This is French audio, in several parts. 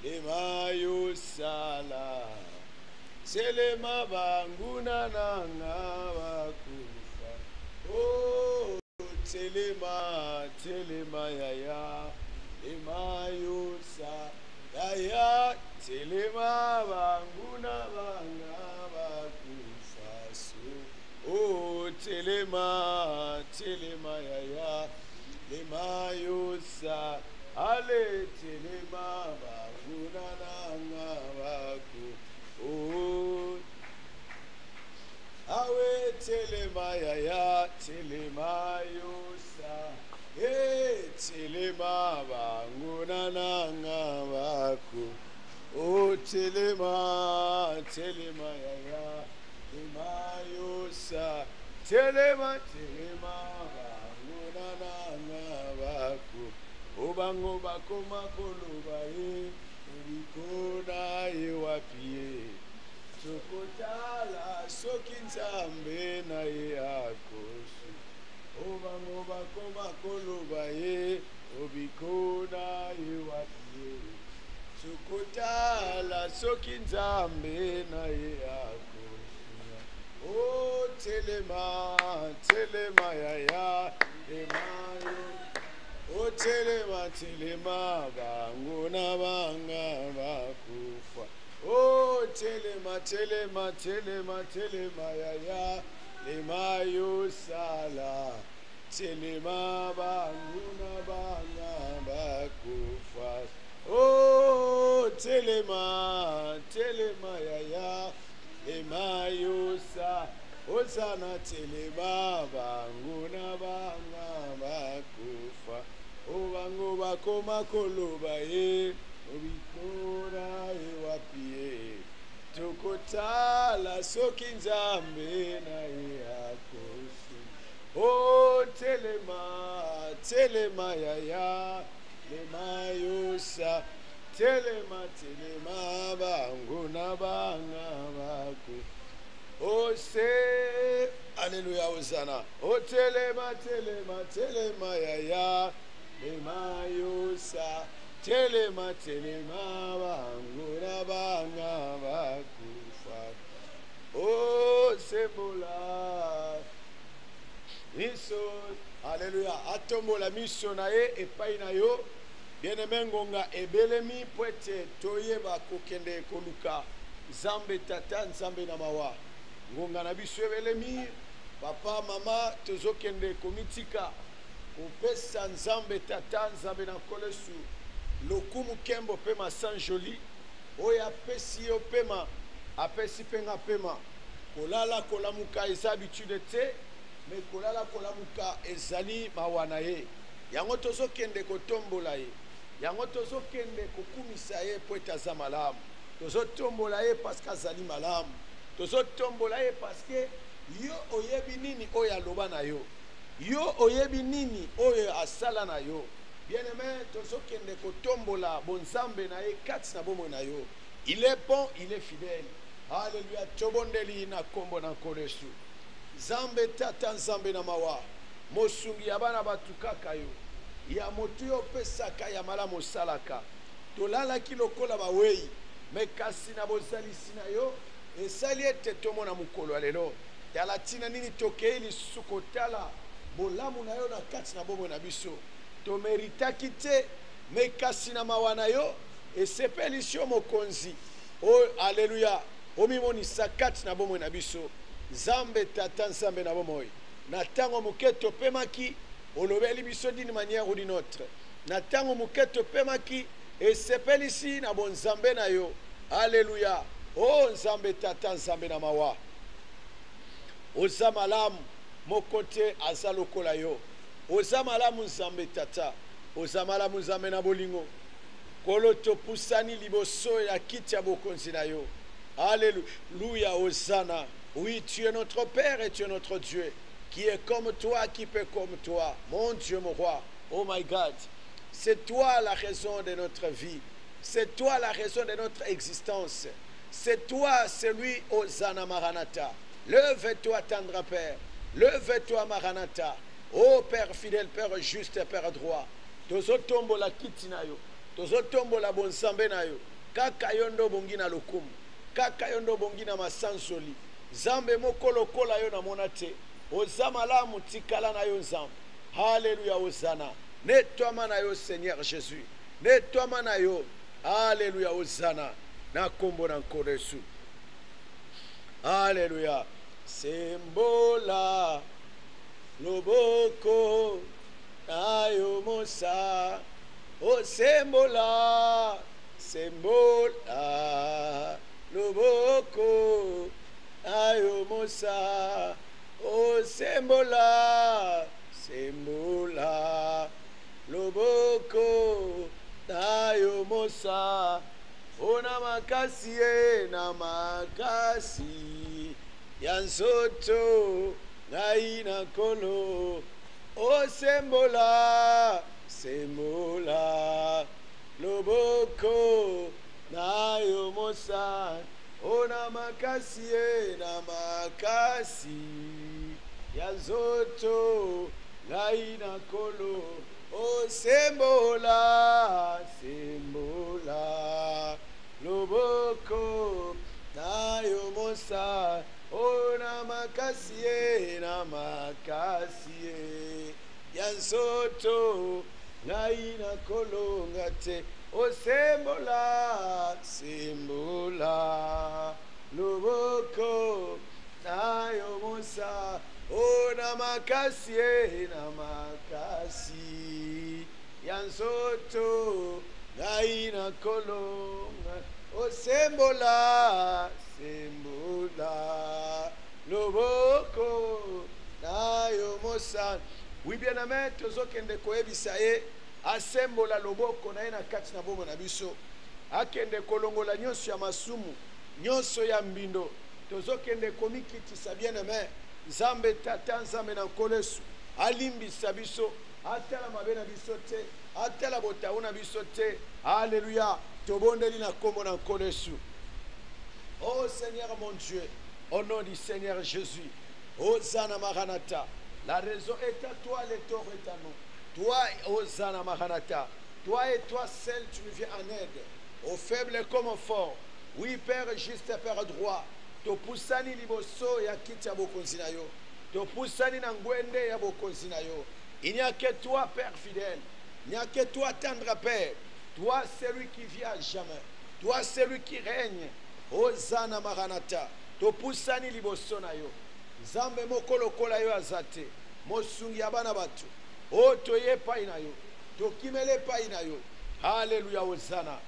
lemayo sala selema banguna nanga bakufa oh telema yaya lemayo sala yaya telema banguna banga bakufa so oh telema yaya lemayo sala ale telema banguna nanga bakufa oh, awe telema yaya telema yosa telema banguna nanga baku oh telema yaya telema yosa telema banguna nanga baku obango bakoma koloba Urikona ewapie Sokotala soki nzambe na ye akosu Obango bakoma koloba ye Obikona ewapie Sokotala soki nzambe na ye akosu O telema yaya emayo O telema banguna banga bakufa O telema yaya lemayo sala telema banguna banga bakufa O telema yaya lemayo sala Osana telema banguna banga bakufa Obango bakoma koloba ye Obikora ewapie Tokotala soki nzambe na ye akosu O telema yaya lemayosa telema banguna banga baku O se Alléluia Hosanna O telema yaya lemayosa telema banguna banga bakufa O sembola miso Alléluia atombola miso na ye epai na yo bien-aimé ngonga ebelemi poete toyeba kokende koluka Nzambe tata Nzambe na mawa ngonga na biso ebelemi papa mama tozokende komitika kopesa Nzambe tata Nzambe na kolesu lokumu kembo pema san joli oya apesi yo pema apesi penga pema kolala kolamuka eza habitude te me kolala kolamuka ezali mawana ye yango tozokende kotombola ye yango tozokende kokumisa ye po ete aza malamu tozotombola ye paske azali malamu tozotombola ye paske yo oyebi nini oyo aloba na yo yo oyebi nini oyo asala na yo bien-aimé tozokende kotombola bonzambe na ye kati na bomoi na yo il est bon il est fidèle Alléluia tobondeli na kombo na kolesu Nzambe tata Nzambe na mawa mosungi ya bana batu kaka yo ya motu yo pesaka ya malamu osalaka tolalaki lokola bawei me kasi na bozalisi na yo esali ete tomona mokolo ya lelo tala ntina nini tokei lisusu kotala bolamu na yo na kati na bomoi na biso tomeritaki te me kasi na mawa na yo esepelisi yo mokonzi o Alléluia omimonisa kati na bomoi na biso Nzambe tata Nzambe na bomoi na ntango moke topemaki olobeli biso d'une manière ou d'une autre na ntango moke topemaki esepelisi na bonzambe na yo Alléluia o Nzambe tata Nzambe na mawa oza malamu moko te aza lokola yo oza malamu Nzambe tata oza malamu Nzambe na bolingo kolo topusani liboso ya kiti ya bokonzi na yo Alléluia Hosanna oui tu es notre Père et tu es notre Dieu qui est comme toi qui peut comme toi mon Dieu mon roi oh my God c'est toi la raison de notre vie c'est toi la raison de notre existence c'est toi celui Hosanna Maranatha lève-toi tendre Père lève-toi Maranatha oh Père fidèle Père juste Père droit tozotombola kiti na yo tozotombola bonsambe na yo kaka yo ndo bongi na lokumu kaka yo ndo bongi na masansoli nzambe moko lokola yo namona te oza malamu tikala na yo nzambe haleluya ozana netwama na yo Seigneur Jésus netwama na yo haleluya ozana na kombo na nkolo Yesu haleluya sembola loboko na yo mosa o sembola sembola loboko na yo mosa o sembola sembola loboko na yo mosa ona makasi na makasi ya nzoto ngai na kolo o sembola sembola loboko na yo mosa ona makasi na makasi ya nzoto ngai na kolo o sembola sembola loboko na yo mosa ona makasi na makasi ya nzoto ngai na kolo ngate o sembola sembola loboko na yo mosa ona makasi na makasi ya nzoto ngai na kolo o sembola sembola loboko na yo mosa. Oui bien-aimé tozokende koyebisa ye asembola loboko na ye na kati na bomoi na biso akende kolongola nyonso ya masumu nyonso ya mbindo tozokende komikitisa bien-aimé nzambe tata nzambe na nkolo Yesu alimbisa biso atala mabe na biso te atala botawu na biso te haleluya tobondeli na kombo na nkolo Yesu. Oh Seigneur mon Dieu, au nom du Seigneur Jésus, Hosanna Maranatha, la raison est à toi, le tort est à nous. Toi, Hosanna Maranatha, toi et toi seul tu nous viens en aide, aux faibles comme aux forts. Oui Père juste, Père droit, topusani liboso ya kiti ya bokonzi na yo, topusani na ngwende ya bokonzi na yo. Il n'y a que toi Père fidèle, il n'y a que toi tendre Père, toi celui qui vit à jamais, toi celui qui règne. Hosanna Maranatha, topusani liboso na yo. Nzambe mokolo kola yo azate, mosungi abana batu. O toye pai na yo, tokimele pai na yo. Haleluya Hosanna,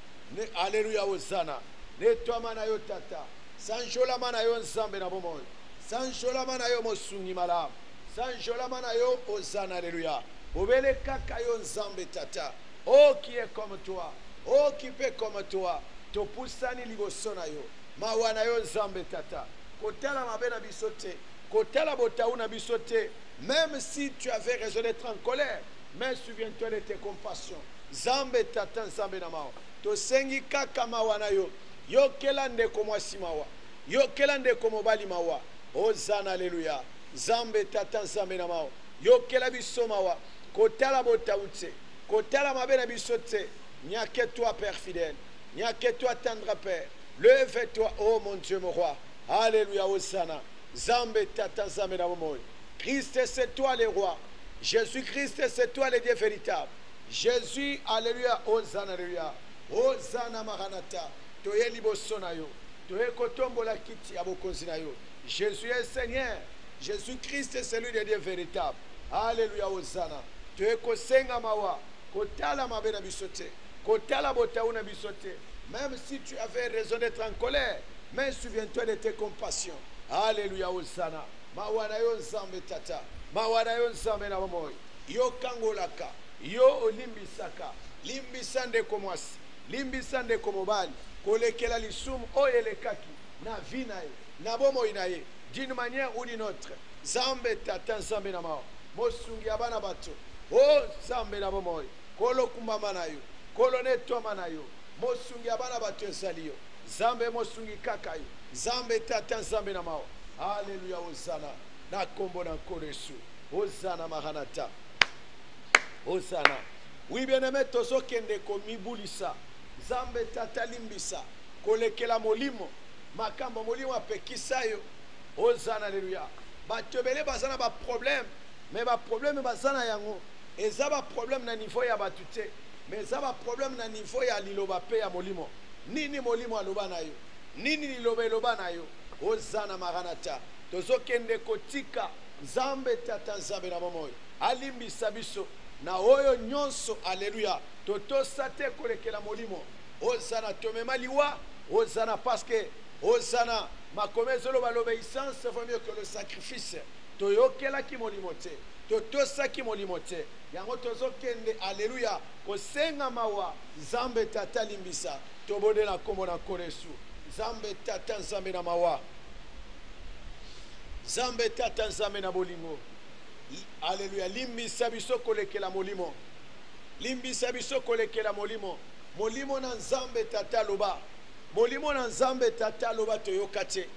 haleluya Hosanna. Netwama na yo tata, sanjolama na yo nzambe na bomoi, sanjolama na yo mosungi malamu, sanjolama na yo Hosanna, haleluya. Obele kaka yo nzambe tata, oh qui est comme toi, oh qui peut comme toi. Topusani liboso na yo mawa na yo nzambe tata kotala mabe na biso te kotala botawu na biso te. Même si tu avais raison d'être en colère, mais souviens-toi de tes compassions nzambe tata nzambe na mawa tosengi kaka mawa na yo yokela ndeko mwasi mawa yokela ndeko mobali mawa. Hosanna haleluya nzambe tata nzambe na mawa yokela biso mawa kotala botawu te kotala mabe na biso te. Nyake toi Père fidèle, il n'y a que toi, tendre Père. Lève-toi, oh mon Dieu, mon roi. Alléluia, Hosanna. Zambe tata zambe na momoy. Christ, c'est toi le roi. Jésus-Christ, c'est toi le Dieu véritable. Jésus, alléluia, Hosanna, alléluia. Hosanna Maranatha. Toye liboso na yo. Toye kotombola kiti ya bokonzi na yo. Jésus est Seigneur. Jésus-Christ est celui de Dieu véritable. Alléluia, Hosanna. Toye kosenga mawa. Kotala mabe na bisote. Kotala botawu na bisote. Même si tu avais raison d'être en colère, mais souviens-toi de tes compassions. Alléluia, Hosanna. Mawana yo nzambe tata. Mawana yo nzambe na momoy. Yo kangolaka. Yo olimbisaka. Limbisande komwasi. Limbisande komobali. Kolekela lisumu oyelekaki. Na vinaye. Na bomoy naye. D'une manière ou d'une autre. Zambe tata nzambe na mao. Mosungi abana bato. Oh zambe na bomoy. Kolo kumbama na yo. Kolo netoma na yo. Mosungi abana bato ezali yo. Zambe mosungi kaka yo. Zambe tata nzambe na mao. Alléluia, Hosanna. Na kombo na nkolo Yesu. Hosanna Maranatha. Hosanna. Oui, bien-aimé, tozo kende komibulisa. Zambe tata limbisa. Kolekela molimo. Makambo molimo apekisa yo. Ozana, alléluia. Batebele bazana ba problème. Mais ba problème bazana yango. Eza ba problème na niveau ya batute. Mais eza ba problème na niveau ya liloba pe ya molimo. Nini molimo aloba na yo? Nini liloba eloba na yo? Ozana maranata. Tozo kende kotika. Zambe tata zambe na momoyo. Alimbisa biso. Na oyo nyonso, alléluia. Totosa te kolekela molimo. Ozana tomema liwa. Ozana parce que Ozana makomezolo ba l'obéissance vaut mieux que le sacrifice. Toyokela ki molimo te. Totosa ki molimo te. Yango tozo kende, alléluia. Kosenga mawa zambe tata limbisa. Tobode na kombo na koresu. Zambe tata zambe na mawa. Zambe tata zambe na bolingo. Alléluia. Limbisa biso kolekela molimo. Limbisa biso kolekela molimo. Molimo na nzambe tata loba. Molimo na nzambe tata loba toyokate.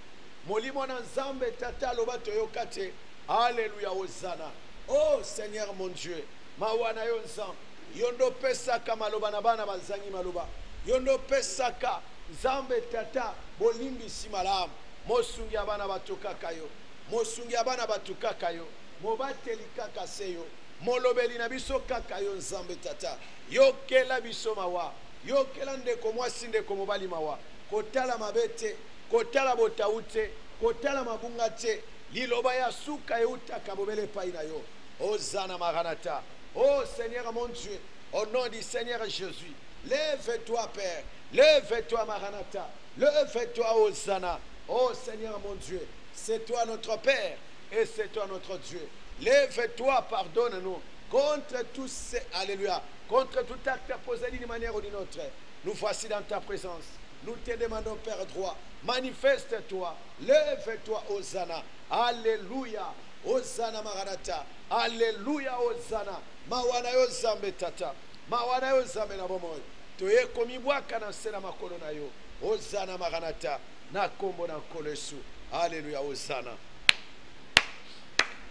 Molimo na nzambe tata loba toyokate. Alléluia, Hosanna. Oh Seigneur mon Dieu. Mawana yo nzam. Yondo pesaka maloba na bana bazangi maloba. Yondo pesaka nzambe tata bolimbisi malamu. Mosungi abana batukaka yo. Mosungi abana batukaka yo. Mobateli kaka seyo. Molobeli na biso kaka yo nzambe tata. Yokela biso mawa. Yokela ndeko mwasi ndeko mobali mawa. Kotala mabete, kotala botaute, kotala mabunga te. Liloba ya suka euta kabobele paina yo. Hosanna maranata. Oh Seigneur mon Dieu, au nom du Seigneur Jésus, lève-toi Père, lève-toi maranata, lève-toi Hosanna. Oh Seigneur mon Dieu, c'est toi notre Père et c'est toi notre Dieu. Lève-toi, pardonne-nous contre tous ces, alléluia, contre tout acte posé d'une manière ou d'une autre. Nous voici dans ta présence. Nous te demandons, Père droit, manifeste-toi, lève-toi, Hosanna. Alléluia, Hosanna maranata. Alléluia, Hosanna. Mawana yo zambe tata. Mawana yo zambe na bomoy. Toye komibwaka na sena makolo na yo. Hosanna maranata. Na kombo na kolesu. Alléluia, Hosanna.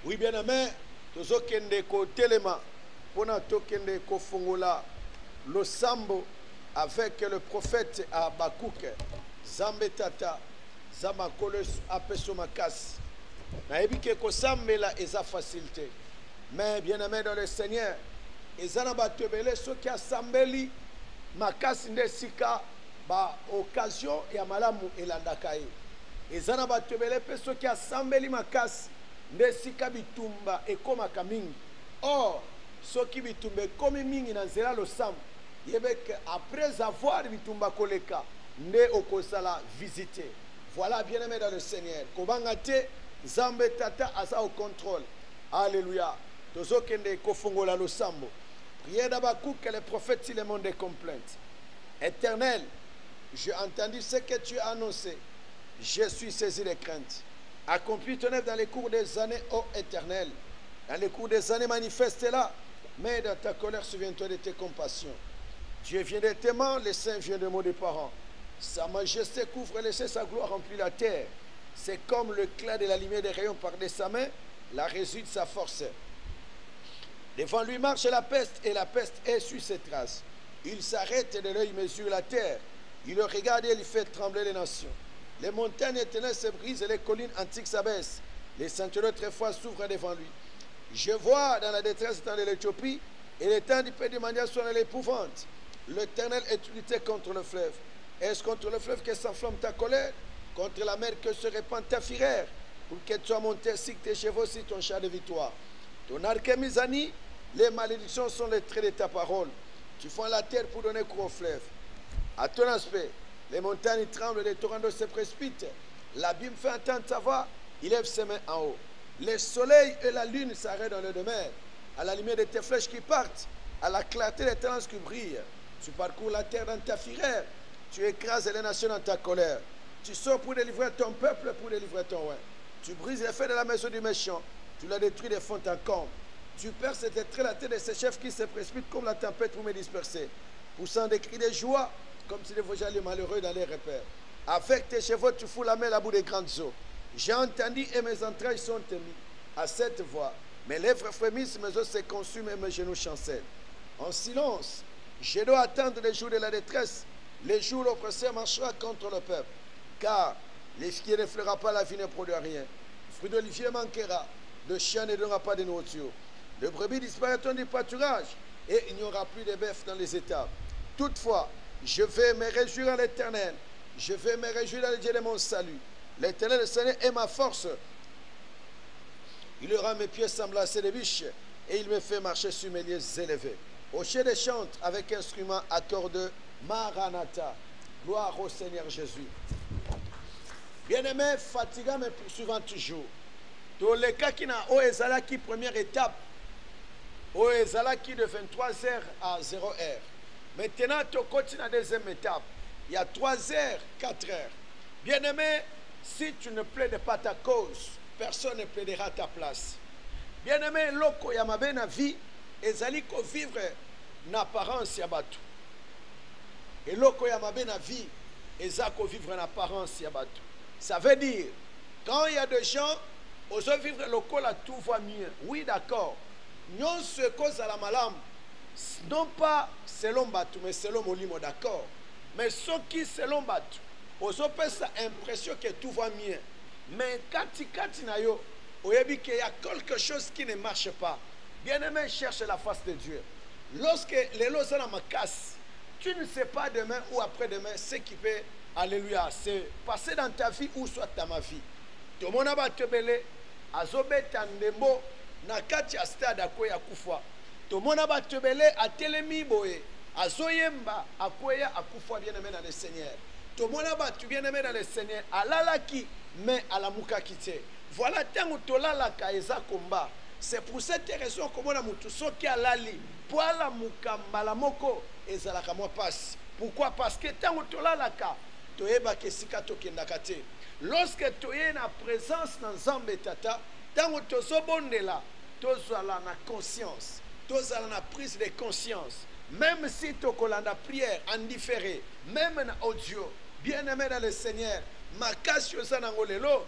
Oui, bien aimé, tozo kende ko telema pona tokende ko fongola lo sambo avec le prophète Habakkuk. Zambe tata zama kolesu apeso makasi. Na ebike ko sambela eza facilité. Mais bien aimé dans le Seigneur, ezana batebele soki asambeli makasi nde sika ba occasion ya malamu elandaka ye. Ezana batebele pe soki asambeli makasi nde sika bitumba ekomaka mingi. Or soki bitumba ekomi mingi na nzela losambo, yebeke après avoir bitumba koleka nde okosala visiter. Voilà, bien aimé dans le Seigneur, kobanga te Zambe tata asa au contrôle. Alléluia. Tozo kende kofongola losambo. Prière d'Habakkuk que le prophète si le monde des complaintes. Éternel, j'ai entendu ce que tu as annoncé. Je suis saisi de crainte. Accomplis ton œuvre dans les cours des années, ô Éternel. Dans les cours des années, manifeste-la. Mais dans ta colère, souviens-toi de tes compassions. Dieu vient de tes mains, le Saint vient de mes parents. Sa majesté couvre et laisse sa gloire remplit la terre. C'est comme l'éclat de la lumière des rayons par de sa main, la résulte sa force. Devant lui marche la peste, et la peste est sur ses traces. Il s'arrête de l'œil, mesure la terre. Il le regarde et il fait trembler les nations. Les montagnes éternelles se brisent et les collines antiques s'abaissent. Les sentiers autrefois s'ouvrent devant lui. Je vois dans la détresse dans l'Éthiopie, et les temps du pays de manière sont dans l'épouvante. L'Éternel est lutté contre le fleuve. Est-ce contre le fleuve que s'enflamme ta colère? Contre la mer que se répand ta fureur, pour que tu sois monté ainsi que tes chevaux, si ton char de victoire. Ton arc est misani, les malédictions sont les traits de ta parole. Tu fends la terre pour donner cours au fleuve. À ton aspect, les montagnes tremblent, les torrents d'eau se précipitent. L'abîme fait entendre sa voix, il lève ses mains en haut. Le soleil et la lune s'arrêtent dans le demeure. À la lumière de tes flèches qui partent, à la clarté des talents qui brillent. Tu parcours la terre dans ta fureur, tu écrases les nations dans ta colère. Tu sors pour délivrer ton peuple, pour délivrer ton roi. Tu brises les feux de la maison du méchant. Tu la détruis des fonds en comble. Tu perces et très la tête de ces chefs qui se précipitent comme la tempête pour me disperser. Poussant des cris de joie, comme si les voyageurs les malheureux dans les repères. Avec tes chevaux, tu fous la main à la bout des grandes eaux. J'ai entendu et mes entrailles sont émises à cette voix. Mes lèvres frémissent, mes os se consument et mes genoux chancellent. en silence. Je dois attendre les jours de la détresse, les jours où l'oppresseur marchera contre le peuple. Car l'ifiguier ne fleura pas, la vie ne produit rien. Le fruit d'olivier manquera, le chien ne donnera pas de nourriture. Les brebis disparaîtront du pâturage et il n'y aura plus de bœufs dans les étables. Toutefois, je vais me réjouir à l'Éternel. Je vais me réjouir dans le Dieu de mon salut. L'Éternel, le Seigneur, est ma force. Il rend mes pieds semblables à ceux des biches et il me fait marcher sur mes lieux élevés. Au chien des chante avec instrument à corde Maranatha. Gloire au Seigneur Jésus. Bien-aimé, fatigant mais poursuivant toujours. Dans le cas qui n'a au Ezalaki, première étape, au Ezalaki de 23h à 0h. Maintenant, tu continues la deuxième étape. Il y a 3h, 4h. Bien-aimé, si tu ne plaides pas ta cause, personne ne plaidera ta place. Bien-aimé, loko ya mabe na vie, ezali ko vivre na apparence ya batu. Et loko ya mabe na vie, ezali ko vivre na apparence ya batu. Ça veut dire, quand il y a des gens, aux vivre loko là, tout va mieux. Oui, d'accord. Nyon se cause à la malam, non pas selon batu, mais selon molimo, d'accord. Mais ceux qui selon batu, aux autres ça impression que tout va mieux. Mais kati na yo, oyebi qu'il y a quelque chose qui ne marche pas. Bien-aimé, cherche la face de Dieu. Lorsque les lois sont ma casse, tu ne sais pas demain ou après-demain ce qui peut, alléluia, se passer dans ta vie ou soit dans ma vie. Tout le monde va te belé, azobe tandembo, na kati a stade à quoi ya kufa. Tout le monde va te belé, a telemi boye, azoyemba, a quoi ya kufa, bien-aimé dans le Seigneur. Tout le monde va te bien-aimé dans le Seigneur, à l'alaki, mais à la mouka kite. Voilà tant que tu la kaeza combat. C'est pour cette raison que moi mutu soki alali pour la mukamba la moko ezalaka moi passe. Pourquoi? Parce que tant que tu la ka toyeba ke sika tokenda kate. Lorsque tu es en présence dans Nzambe tata, tant que tu sobondela, tozala na conscience, tozala na prise de conscience. Même si tu kolanda prière en différé, même en audio, bien-aimé dans le Seigneur, ma casse sanangolelo.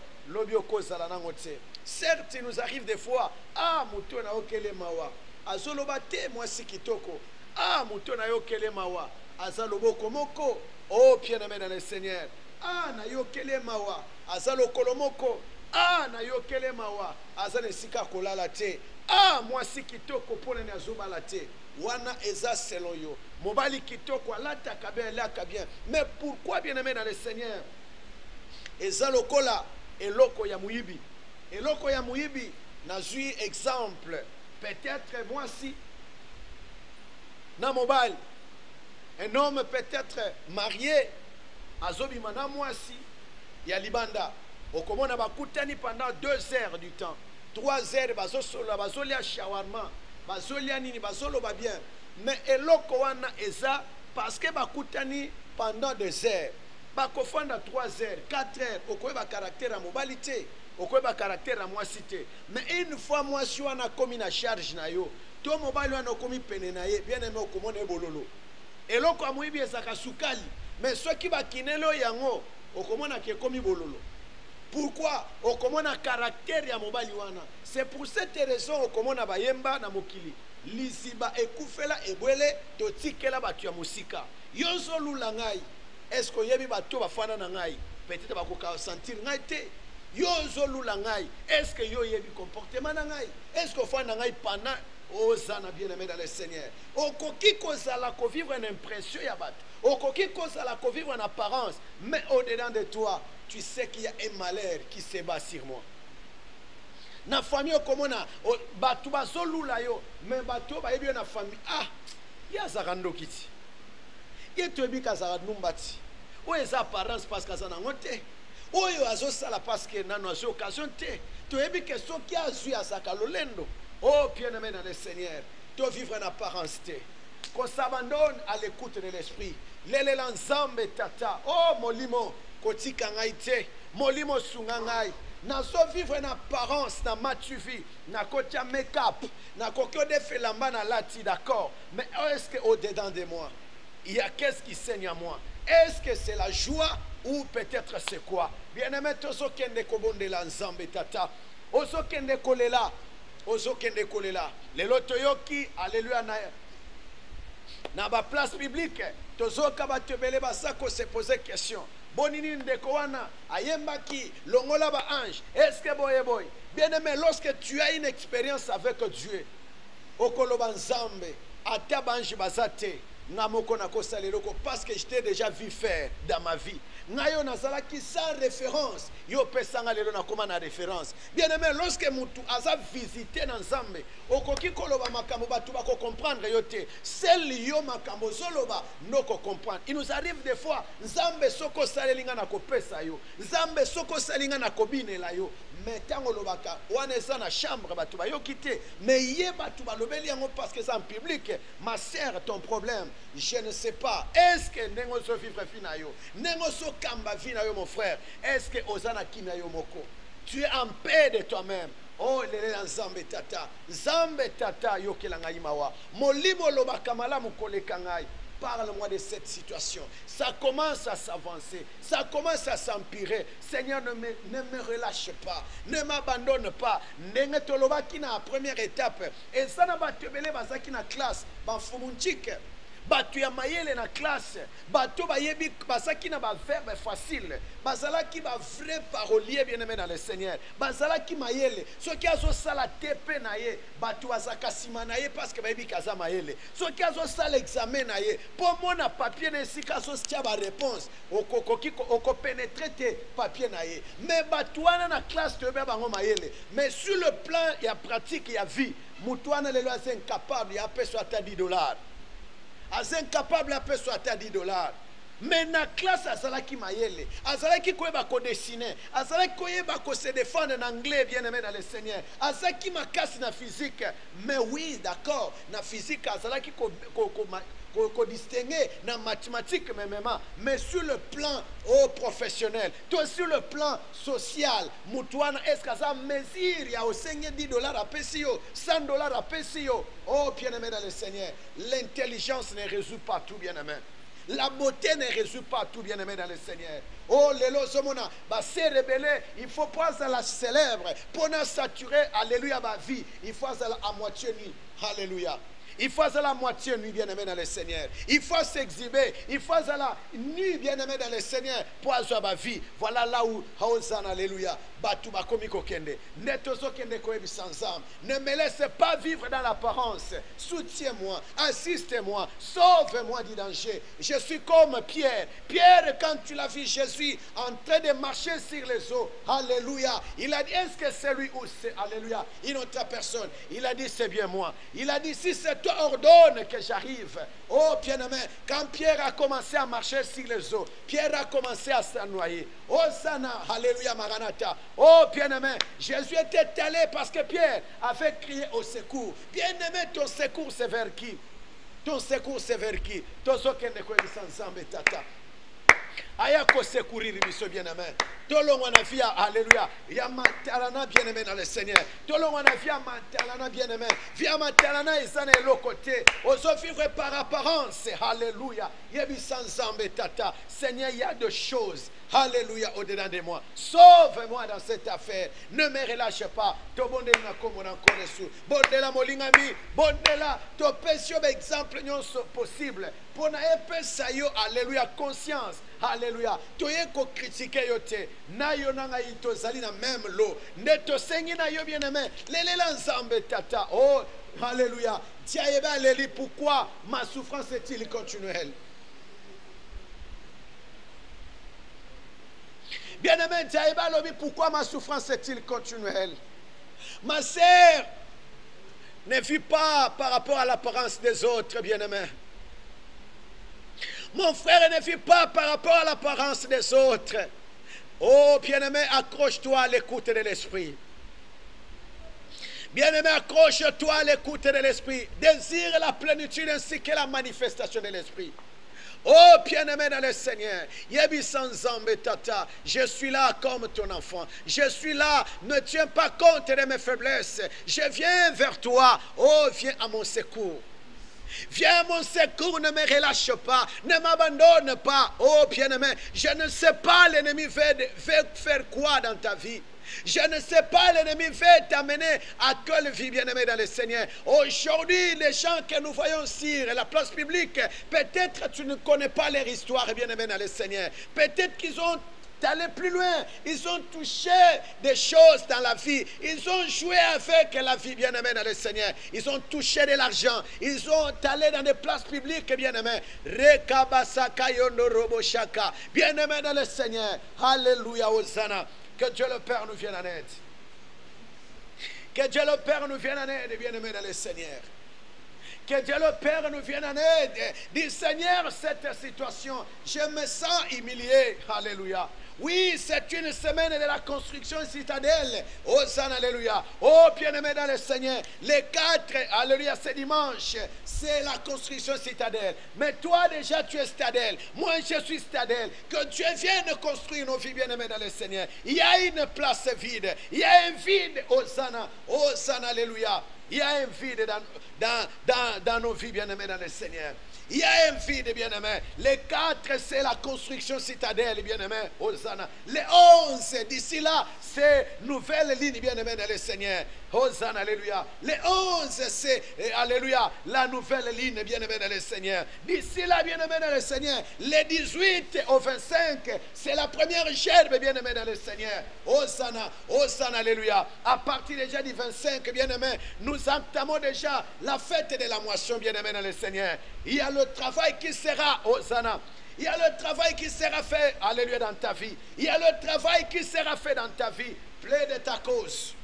Certes, il nous arrive des fois, ah, mouton na okele mawa, azolobate moi si kitoko, ah, mouton na okele mawa, azaloboko moko, oh, bien-aimé dans le Seigneur, ah, na yokele mawa, azalokolomoko, ah, na yokele mawa, azanesika kolala te, ah, moi si kitoko pone na zobala te, wana eza selon yo, mobali kitoko alata kabien, la kabien, mais pourquoi bien-aimé dans le Seigneur, ezalokola, eloko ya muibi. Eloko ya muibi, nazui exemple. Peut-être moi si, na mobile, un homme peut-être marié, azobima na moi si, ya libanda. Okomona bakutani pendant 2 heures du temps. 3 heures, bazosola, bazolia shawarma, bazolia nini, bazoloba bien. Mais eloko wana eza, parce que bakutani pendant 2 heures. Bakofanda 3 heures, 4 heures, okoye ba caractère à mobilité, okoye ba caractère à moissité. Mais une fois moi si wana komi na charge na yo, to mobile wana komi pene na ye, bien aimé okomona bololo. Eloko amuibi ezaka sukali, mais ceux qui ba kinelo yango, okomona ke komi bololo. Pourquoi? Okomona caractère ya mobile wana. C'est pour cette raison okomona ba yemba na mokili. Lisiba ekufela ebwele to tikela batu ya musika. Yozo lulangai. Est-ce que yebi bato bafana na ngai? Peut-être bakoka sentir ngai te. Yo zolula ngai. Est-ce que yo yebi comportement na ngai? Est-ce que fana ngai pendant ozana bien-aimé dans le Seigneur? Okoki kozala ko vivre une impression ya bato. Okoki kozala ko vivre en apparence, mais au-dedans de toi, tu sais qu'il y a un malheur qui se bat sur moi. Na famille okomona bato bazolula yo, mais bato ba yebi na famille. Ah, ya zakando kiti. Et tu es bien kazara numbati. Ou les apparences parce que ça n'a pas été. Ou les azo sala parce que n'a pas occasion te. Tu es bien que ce qui a joué à sa calolendo. Oh bien-aimé dans le Seigneur, tu vivre en apparence te. Qu'on s'abandonne à l'écoute de l'esprit. Lele l'ensemble tata. Oh molimo koti kangai te. Molimo sungangai. Na so vivre en apparence na matuvi, na kotia make-up, na kokyo de felamba na lati d'accord. Mais est-ce que au-dedans de moi il y a qu'est-ce qui saigne à moi? Est-ce que c'est la joie ou peut-être c'est quoi? Bien-aimé, tozo kende kobonde la nzambe tata. Ozo kende kolela. Ozo kende kolela. Le lotoyoki, alléluia na na ba place publique tozoka bato ebele baza se poser question. Bonini ndeko wana ayembaki longola ba ange. Est-ce que boye boy? Bien aimé, lorsque tu as une expérience avec Dieu, okoloba nzambe ata banji bazate ngamoko na kosaleloko parce que je t'ai déjà vu faire dans ma vie. Ngayo nazalaki sans référence yo pesanga lelo na koma na référence. Bien aimé, lorsque mutu aza visiter na nzambe okoki koloba makambo batu bako comprendre yo te. Seul yo makambo zoloba noko comprendre. Il nous arrive des fois nzambe soko salelinga na kopesa yo, nzambe soko salinga na kobinela yo. Mais tango lobaka wana eza na chambre batu ba yo kité mais ye batu ba lobeli yango parce que c'est en public. Ma sœur, ton problème je ne sais pas, est-ce que nengo so vivre fina yo, nengo so kamba vina yo mon frère, est-ce que ozana kimia yo moko, tu es en paix de toi-même. Oh lele nzambe tata, nzambe tata yo kelanga imawa molimo lobaka malamu koleka ngai. Parle-moi de cette situation. Ça commence à s'avancer. Ça commence à s'empirer. Seigneur, ne me relâche pas. Ne m'abandonne pas. Nenge toloba ki na première étape. Et ça n'a pas tebele bazaki na classe. Banfumunchike. Batu ya mayele na classe. Batu bayebi bazaki na ba verbe facile. Bazalaki ba vrai parolier bien-aimé dans le Seigneur. Bazalaki mayele. Ce qui a zo sala tepe na ye. Batu azaka sima na ye parce que bayebi kaza mayele. Ce qui a zo sala examen na ye. Pour mona papier na sika zo stia ba réponse. Oko pénétrer te papier na ye. Mais batu wana na classe tebe bango mayele. Mais sur le plan ya pratique ya vie, mutu wana lelo est incapable ya peso ata $10. As incapable à peso ata $10. Mais na classe azalaki mayele, azalaki koyeba ko dessiner, azalaki koyeba ko se défendre en anglais bien aimé dans le Seigneur, azalaki makasi na physique. Mais oui, d'accord, na physique azalaki ko distinguer na mathématiques même, mais sur le plan professionnel, toi sur le plan social, mutuana est-ce que ça mesure ya au Seigneur $10 à pesio, $100 à pesio. Oh bien-aimé dans le Seigneur, l'intelligence ne résout pas tout bien-aimé. La beauté ne résout pas tout bien-aimé dans le Seigneur. Oh lelo somona ba se rebelle, il faut pas la célèbre pour na saturer alléluia ba vie, il faut à moitié nuit. Alléluia. Il faut à la moitié nuit bien-aimé dans le Seigneur. Il faut s'exhiber. Il faut à la nuit bien-aimé dans le Seigneur pour avoir ma vie. Voilà là où Hosanna, alléluia. Batu bakomi kokende. Netozo kende koebi sans âme. Ne me laisse pas vivre dans l'apparence. Soutiens-moi, assiste-moi, sauve-moi du danger. Je suis comme Pierre. Pierre, quand tu l'as vu Jésus en train de marcher sur les eaux, alléluia. Il a dit, est-ce que c'est lui ou c'est, alléluia, une autre personne? Il a dit, c'est bien moi. Il a dit, si c'est toi, ordonne que j'arrive. Oh bien-aimé, quand Pierre a commencé à marcher sur les eaux, Pierre a commencé à se noyer. Oh Sana, alléluia, Maranatha. Oh bien-aimé, Jésus était allé parce que Pierre avait crié au secours. Bien-aimé, ton secours c'est vers qui? Ton secours c'est vers qui? Ton secours c'est vers qui? Aya ko secourir biso bien-aimé. Tolongo na via alléluia. Ya matalana bien-aimé dans le Seigneur. Tolongo na via matalana bien-aimé. Via matalana ezana le côté. Ozo vivre par apparence. Alléluia. Yebi sans zambe tata. Seigneur, il y a deux choses. Alléluia au-dedans de moi. Sauve-moi dans cette affaire. Ne me relâche pas. To bondela comme on encore sous. Bondela molingami. Bondela to pesio exemple nyonso possible. Pour na epesa yo alléluia conscience. Alléluia. Toye ko critiquer yo te. Na yo nanga ito zali na même l'eau. Neto sengi na yo bien-aimé. Lelela nzambe tata. Oh, alléluia. Tiaeba leli, pourquoi ma souffrance est-il continuelle? Bien-aimé, Tiaeba lobi, pourquoi ma souffrance est-il continuelle? Ma sœur ne vit pas par rapport à l'apparence des autres, bien-aimé. Mon frère ne vit pas par rapport à l'apparence des autres. Oh, bien-aimé, accroche-toi à l'écoute de l'Esprit. Bien-aimé, accroche-toi à l'écoute de l'Esprit. Désire la plénitude ainsi que la manifestation de l'Esprit. Oh, bien-aimé dans le Seigneur, Yebi sans tata, je suis là comme ton enfant. Je suis là, ne tiens pas compte de mes faiblesses. Je viens vers toi. Oh, viens à mon secours. Viens à mon secours, ne me relâche pas, ne m'abandonne pas. Oh bien-aimé, je ne sais pas l'ennemi veut faire quoi dans ta vie. Je ne sais pas, l'ennemi veut t'amener à quelle vie, bien-aimé dans le Seigneur. Aujourd'hui, les gens que nous voyons sur la place publique, peut-être tu ne connais pas leur histoire, bien-aimé dans le Seigneur. Peut-être qu'ils ont allé plus loin, ils ont touché des choses dans la vie, ils ont joué avec la vie, bien-aimé dans le Seigneur, ils ont touché de l'argent, ils ont allé dans des places publiques, bien-aimé, bien-aimé dans le Seigneur, alléluia, Hosanna, que Dieu le Père nous vienne en aide, que Dieu le Père nous vienne en aide, bien-aimé dans le Seigneur. Que Dieu le Père nous vienne en aide. Dis Seigneur, cette situation, je me sens humilié. Alléluia. Oui, c'est une semaine de la construction citadelle. Oh, San, alléluia. Oh, bien-aimé dans le Seigneur. Les 4, alléluia, c'est dimanche. C'est la construction citadelle. Mais toi, déjà, tu es citadelle. Moi, je suis citadelle. Que Dieu vienne construire nos vies, bien-aimés dans le Seigneur. Il y a une place vide. Il y a un vide. Oh, San, alléluia. Il y a un vide dans nos vies, bien-aimés dans le Seigneur. Il y a un vide, bien-aimé. Les 4, c'est la construction citadelle, bien-aimé. Hosanna. Les 11, d'ici là, c'est nouvelle ligne, bien-aimé dans le Seigneur. Hosanna, alléluia. Les 11, c'est, alléluia, la nouvelle ligne, bien-aimé dans le Seigneur. D'ici là, bien-aimé dans le Seigneur. Les 18 au 25, c'est la première gerbe, bien-aimé dans le Seigneur. Hosanna, Hosanna, alléluia. À partir déjà du 25, bien-aimé, nous entamons déjà la fête de la moisson, bien-aimé dans le Seigneur. Il y a le travail qui sera, Hosanna. Il y a le travail qui sera fait, alléluia, dans ta vie. Il y a le travail qui sera fait dans ta vie. Plaide ta cause.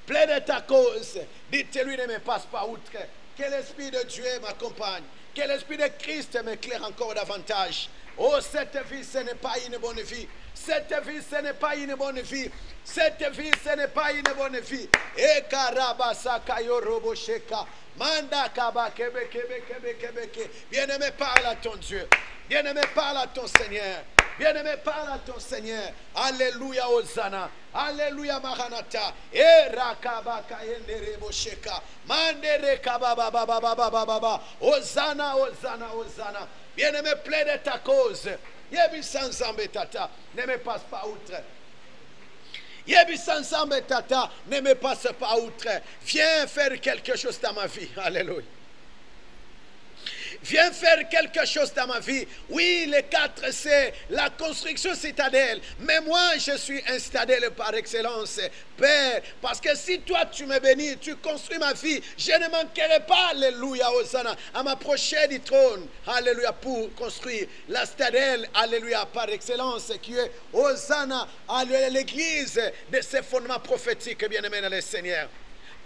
Plaide ta cause. Dites-lui, ne me passe pas outre. Que l'Esprit de Dieu m'accompagne. Que l'Esprit de Christ m'éclaire encore davantage. Oh, cette vie, ce n'est pas une bonne vie. Cette vie, ce n'est pas une bonne vie. Cette vie, ce n'est pas une bonne vie. Et karabasa kayo robo sheka. Manda kaba kebe kebe kebe kebe ke. Bien-aimé, parle à ton Dieu. Bien-aimé, parle à ton Seigneur. Bien-aimé, parle à ton Seigneur. Alléluia, Hosanna. Alléluia, Maranatha. Et rakaba kayende rebo sheka. Mandere kaba ba ba ba ba ba ba ba. Hosanna, Hosanna, Hosanna. Bien-aimé, plaide ta cause. Yebi sans embêtata. Ne me passe pas outre. Tata, ne me passe pas outre. Viens faire quelque chose dans ma vie. Alléluia. Viens faire quelque chose dans ma vie. Oui, les 4, c'est la construction citadelle. Mais moi, je suis un citadelle par excellence, Père. Parce que si toi, tu me bénis, tu construis ma vie, je ne manquerai pas, alléluia, Hosanna, à m'approcher du trône, alléluia, pour construire la citadelle, alléluia, par excellence, qui est, Hosanna, alléluia, l'église de ces fondements prophétiques, bien-aimés dans le Seigneur.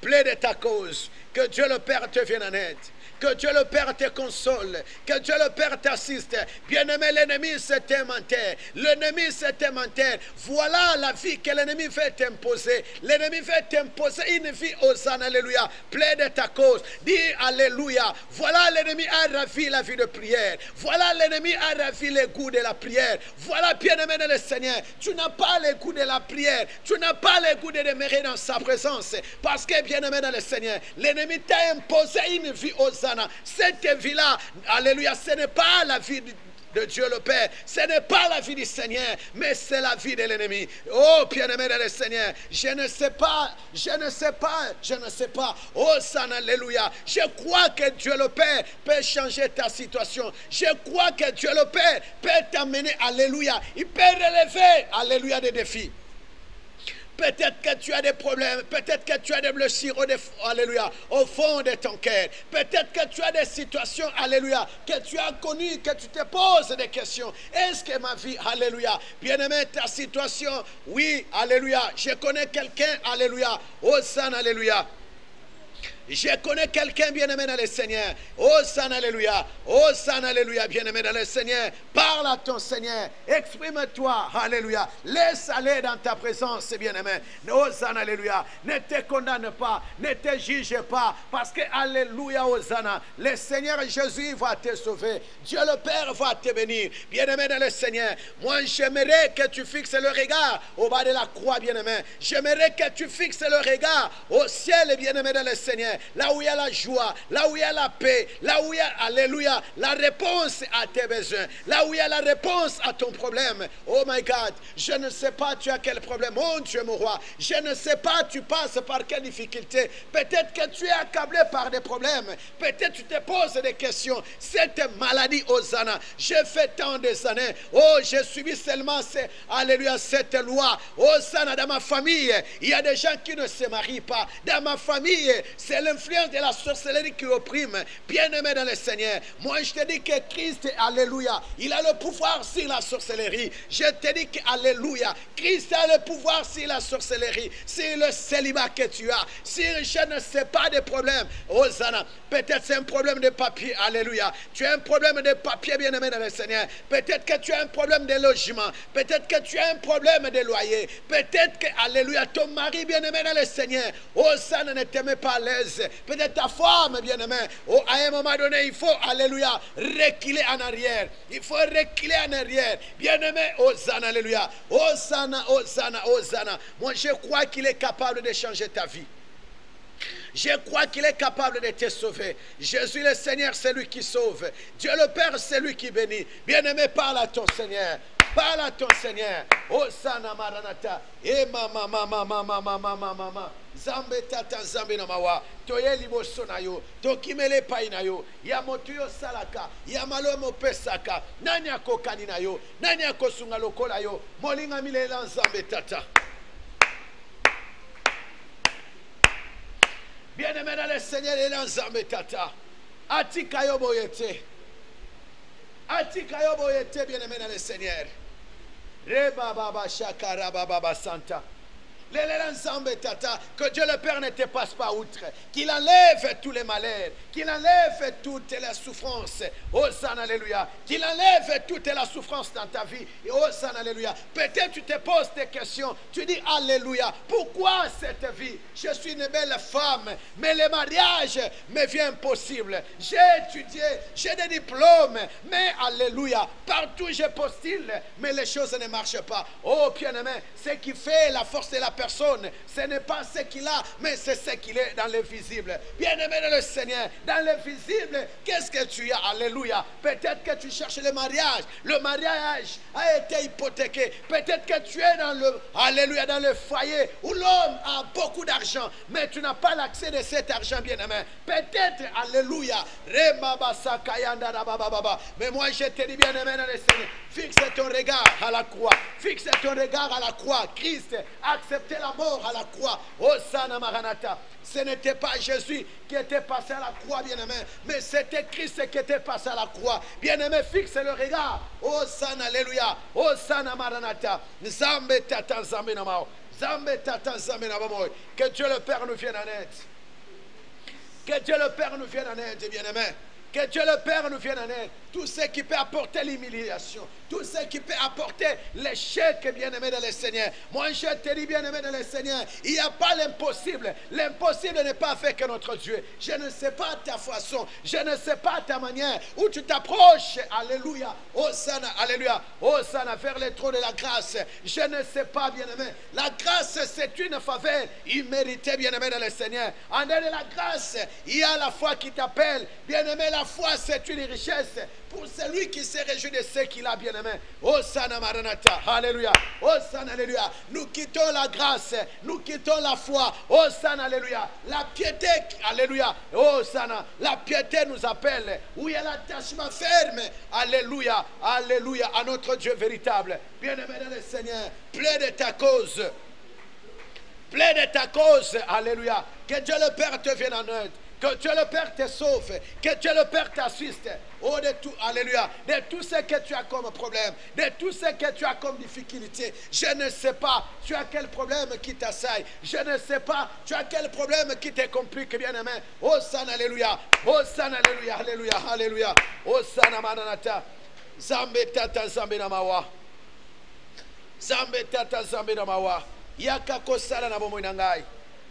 Plaide ta cause, que Dieu le Père te vienne en aide. Que Dieu le Père te console. Que Dieu le Père t'assiste. Bien-aimé, l'ennemi s'est menteur. L'ennemi s'est menteur. Voilà la vie que l'ennemi veut t'imposer. L'ennemi veut t'imposer une vie, Hosanna, alléluia. Plaide ta cause. Dis alléluia. Voilà l'ennemi a ravi la vie de prière. Voilà l'ennemi a ravi le goût de la prière. Voilà, bien-aimé dans le Seigneur. Tu n'as pas le goût de la prière. Tu n'as pas le goût de demeurer dans sa présence. Parce que, bien-aimé dans le Seigneur, l'ennemi t'a imposé une vie, Hosanna. Cette vie-là, alléluia, ce n'est pas la vie de Dieu le Père, ce n'est pas la vie du Seigneur, mais c'est la vie de l'ennemi. Oh, bien-aimé dans le Seigneur, je ne sais pas. Oh, San, alléluia. Je crois que Dieu le Père peut changer ta situation. Je crois que Dieu le Père peut t'amener, alléluia. Il peut relever, alléluia, des défis. Peut-être que tu as des problèmes, peut-être que tu as des blessures, alléluia, au fond de ton cœur. Peut-être que tu as des situations, alléluia, que tu as connues, que tu te poses des questions. Est-ce que ma vie, alléluia, bien-aimé, ta situation, oui, alléluia, je connais quelqu'un, alléluia, oh San, alléluia. Je connais quelqu'un, bien-aimé dans le Seigneur. Oh, San, alléluia. Oh, San, alléluia, bien-aimé dans le Seigneur. Parle à ton Seigneur. Exprime-toi, alléluia. Laisse aller dans ta présence, bien-aimé. Oh, San, alléluia. Ne te condamne pas, ne te juge pas. Parce que, alléluia, Hosanna, le Seigneur Jésus va te sauver. Dieu le Père va te bénir. Bien-aimé dans le Seigneur. Moi, j'aimerais que tu fixes le regard au bas de la croix, bien-aimé. J'aimerais que tu fixes le regard au ciel, bien-aimé dans le Seigneur. bien-aimé, là où il y a la joie, là où il y a la paix, là où il y a, alléluia, la réponse à tes besoins, là où il y a la réponse à ton problème. Oh my God, je ne sais pas tu as quel problème, mon Dieu, mon roi, je ne sais pas tu passes par quelle difficulté, peut-être que tu es accablé par des problèmes, peut-être tu te poses des questions, cette maladie, Hosanna, j'ai fait tant des années, oh j'ai subi seulement, alléluia, cette loi, Hosanna, dans ma famille, il y a des gens qui ne se marient pas, dans ma famille, c'est l'influence de la sorcellerie qui opprime, bien-aimé dans le Seigneur, moi je te dis que Christ, alléluia, il a le pouvoir sur la sorcellerie, je te dis que, alléluia, Christ a le pouvoir sur la sorcellerie, sur le célibat que tu as, si je ne sais pas des problèmes, Hosanna, peut-être c'est un problème de papier, alléluia, tu as un problème de papier, bien-aimé dans le Seigneur, peut-être que tu as un problème de logement, peut-être que tu as un problème de loyer, peut-être que, alléluia, ton mari, bien-aimé dans le Seigneur, Hosanna, ne te met pas à l'aise, peut-être ta femme, bien-aimé, oh, à un moment donné, il faut, alléluia, reculer en arrière, il faut reculer en arrière, bien-aimé, Hosanna, alléluia, Hosanna, Hosanna, Hosanna, moi je crois qu'il est capable de changer ta vie. Je crois qu'il est capable de te sauver. Jésus le Seigneur, c'est lui qui sauve. Dieu le Père, c'est lui qui bénit. Bien-aimé, parle à ton Seigneur. Parle à ton Seigneur. Hosanna Maranatha. Et mama. Zambe tata zambe na mawa. Toye liboso na yo. Tokimele pai na yo. Ya motu yo salaka. Ya malomo pesaka. Nani akokani na yo. Nani akosunga lokola yo. Molinga milela zambe tata. Bien-aimé dans le Seigneur, il est dans Zambe Tata. Atikayo boyete. Atikayo boyete, bien-aimé dans le Seigneur. Reba baba shakara baba santa. Que Dieu le Père ne te passe pas outre, qu'il enlève tous les malheurs, qu'il enlève toutes les souffrances, Hosanna, alléluia, qu'il enlève toute la souffrance dans ta vie, Hosanna, alléluia. Peut-être tu te poses des questions, tu dis alléluia, pourquoi cette vie? Je suis une belle femme, mais le mariage me vient impossible. J'ai étudié, j'ai des diplômes, mais alléluia, partout je postule, mais les choses ne marchent pas. Oh bien-aimé, ce qui fait la force de la personne, ce n'est pas ce qu'il a, mais c'est ce qu'il est dans le visible. Bien-aimé dans le Seigneur, dans le visible, qu'est-ce que tu as? Alléluia. Peut-être que tu cherches le mariage a été hypothéqué. Peut-être que tu es dans le, alléluia, dans le foyer où l'homme a beaucoup d'argent, mais tu n'as pas l'accès de cet argent, bien-aimé. Peut-être, alléluia, mais moi je te dis, bien-aimé dans le Seigneur, fixe ton regard à la croix, fixe ton regard à la croix. Christ acceptait la mort à la croix. Hosanna Maranatha. Ce n'était pas Jésus qui était passé à la croix, bien-aimé, mais c'était Christ qui était passé à la croix. Bien-aimé, fixe le regard. Hosanna, alléluia. Hosanna Maranatha. Zambe tata zambe namao. Zambe tata zambe namao. Que Dieu le Père nous vienne en aide. Que Dieu le Père nous vienne en aide, bien-aimé. Que Dieu le Père nous vienne en aide. Tout ce qui peut apporter l'humiliation, tout ce qui peut apporter l'échec, bien-aimé dans le Seigneur. Moi, je te dis, bien-aimé dans le Seigneur, il n'y a pas l'impossible. L'impossible n'est pas fait que notre Dieu. Je ne sais pas ta façon, je ne sais pas ta manière, où tu t'approches, alléluia, Hosanna, alléluia, Hosanna, vers les trônes de la grâce. Je ne sais pas, bien-aimé. La grâce, c'est une faveur imméritée, bien-aimé dans le Seigneur. En dehors de la grâce, il y a la foi qui t'appelle. Bien-aimé, la foi, c'est une richesse pour celui qui se réjouit de ce qu'il a, bien-aimé. Hosanna Maranatha, alléluia, Hosanna, alléluia. Nous quittons la grâce, nous quittons la foi. Hosanna, alléluia. La piété, alléluia, Hosanna. La piété nous appelle, où il y a l'attachement ferme, alléluia, alléluia, à notre Dieu véritable. Bien-aimé dans le Seigneur, plaide de ta cause. Plaide de ta cause, alléluia. Que Dieu le Père te vienne en aide. Que Dieu le Père te sauve, que Dieu le Père t'assiste. Oh, de tout, alléluia, de tout ce que tu as comme problème, de tout ce que tu as comme difficulté. Je ne sais pas, tu as quel problème qui t'assaille. Je ne sais pas, tu as quel problème qui te complique, bien-aimé. Hosanna, alléluia, Hosanna, alléluia, alléluia, alléluia. Hosanna, mananata. Zambe tata zambe namawa. Zambe tata zambe namawa. Yaka kosala na bomo nangai.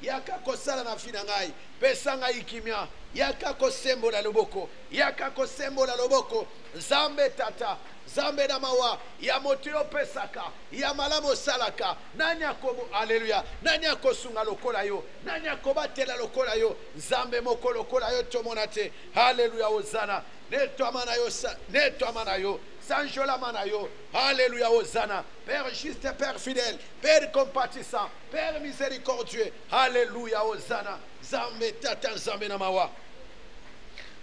Yaka kosala na fina ngai. Pesanga ikimia. Yaka kosembo la loboko. Yaka kosembo la loboko. Zambe tata. Zambe na mawa ya motio pesaka ya malamo salaka nani akobo haleluya nani akosunga lokola yo nani akobatela lokola yo Zambe moko lokola yo tomonate haleluya ozana netwa mana yo Sanjola manayo, alléluia, Hosanna, Père juste, Père fidèle, Père compatissant, Père miséricordieux, alléluia, Hosanna, Zambe tata Zambe namawa,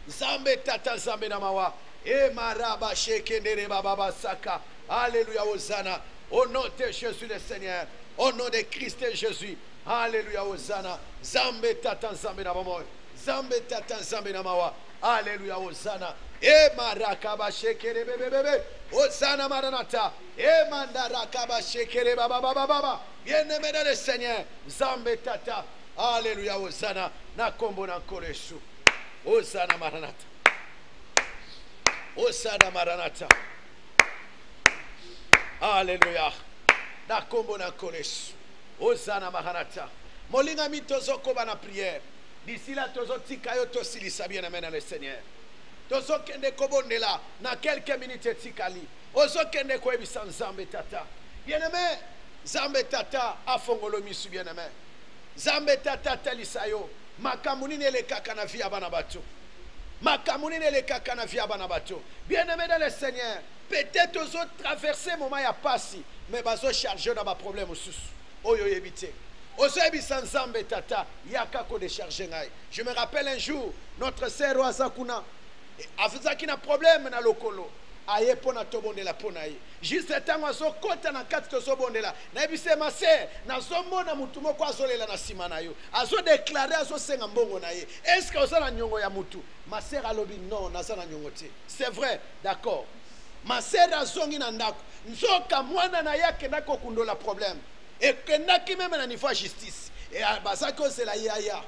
Zambe tata Zambe namawa, et maraba shekendere baba saka, alléluia, Hosanna, au nom de Jésus le Seigneur, au nom de Christ et Jésus, alléluia, Hosanna, Zambe tata Zambe namawa, Zambe tata Zambe namawa, alléluia, Hosanna. E marakaba shekere bebebebe Hosanna maranata e mandarakaba shekere baba baba baba bien-aimé dans le Seigneur Zambe tata alléluia Hosanna na kombo na kolesu Hosanna maranata Hosanna maranata alléluia na kombo na kolesu Hosanna maranata molinga mitozoko bana prière d'ici là tozotika yo tosilisa bien-aimé dans le Seigneur tozokende kobondela na quelques minutes tikali ozokende koyebisa Nzambe tata bien-aimé Nzambe tata afongolo misu bien-aimé Nzambe tata talisayo makambo nini elekaka na vie ya bana bato makambo nini elekaka na vie ya bana bato bien-aimé dans le Seigneur peut-être ozo traverser moment ya pasi mais bazo charger na ba problème mosusu oyo yebite ozoyebisa Nzambe tata yaka ko décharger ngai. Je me rappelle un jour notre sœur Wazakuna afizaki na problème na lokolo aye pona tobondela pona ye juste tango azokota na kati tozobondela nayebise ma sœur nazomona mutu moko azolela na nsima na yo azodeklare azosenga mbongo na ye est-ce que oza na nyongo ya mutu ma sœur alobi non naza na nyongo te c'est vrai d'accord ma sœur azongi na ndako nzoka mwana na ye akendaki kokundola problème ekendaki meme na niveau ya justice bazaki ozela yaya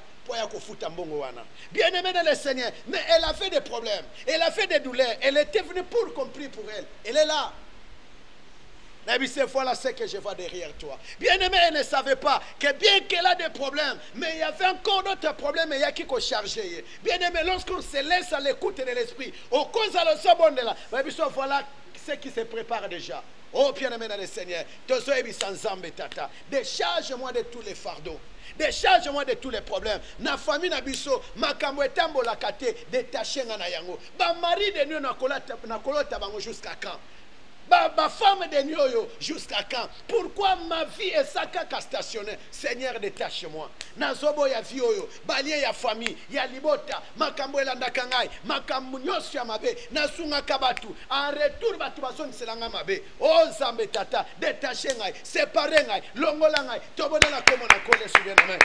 bien-aimé dans le Seigneur, mais elle a fait des problèmes, elle a fait des douleurs, elle était venue pour compris pour elle, elle est là. Voilà ce que je vois derrière toi. Bien-aimé, elle ne savait pas que bien qu'elle a des problèmes, mais il y avait encore d'autres problèmes et il y a qui qu'on chargeait. Bien-aimé, lorsqu'on se laisse à l'écoute de l'esprit, au cause de la seconde là, voilà ce qui se prépare déjà. Oh bien-aimé dans le Seigneur, décharge-moi de tous les fardeaux. Décharge-moi de tous les problèmes. Na famille na biso makambo etambo la kate détachenga na yango. Ba mari de nous na kolota bango jusqu'à quand? Ba femme de nous jusqu'à quand? Pourquoi ma vie est sakaka stationnée? Seigneur, détache-moi. Nazobo ya vie oyo, balie ya famille, ya libota, makambo elanda kangai, makambo nyoso ya mabe, nasunga kabatu. En retour batu bazongi selanga mabe. Oh Nzambe tata, détache ngai, séparé ngai, longola ngai, tobona komo na kole su bien amen.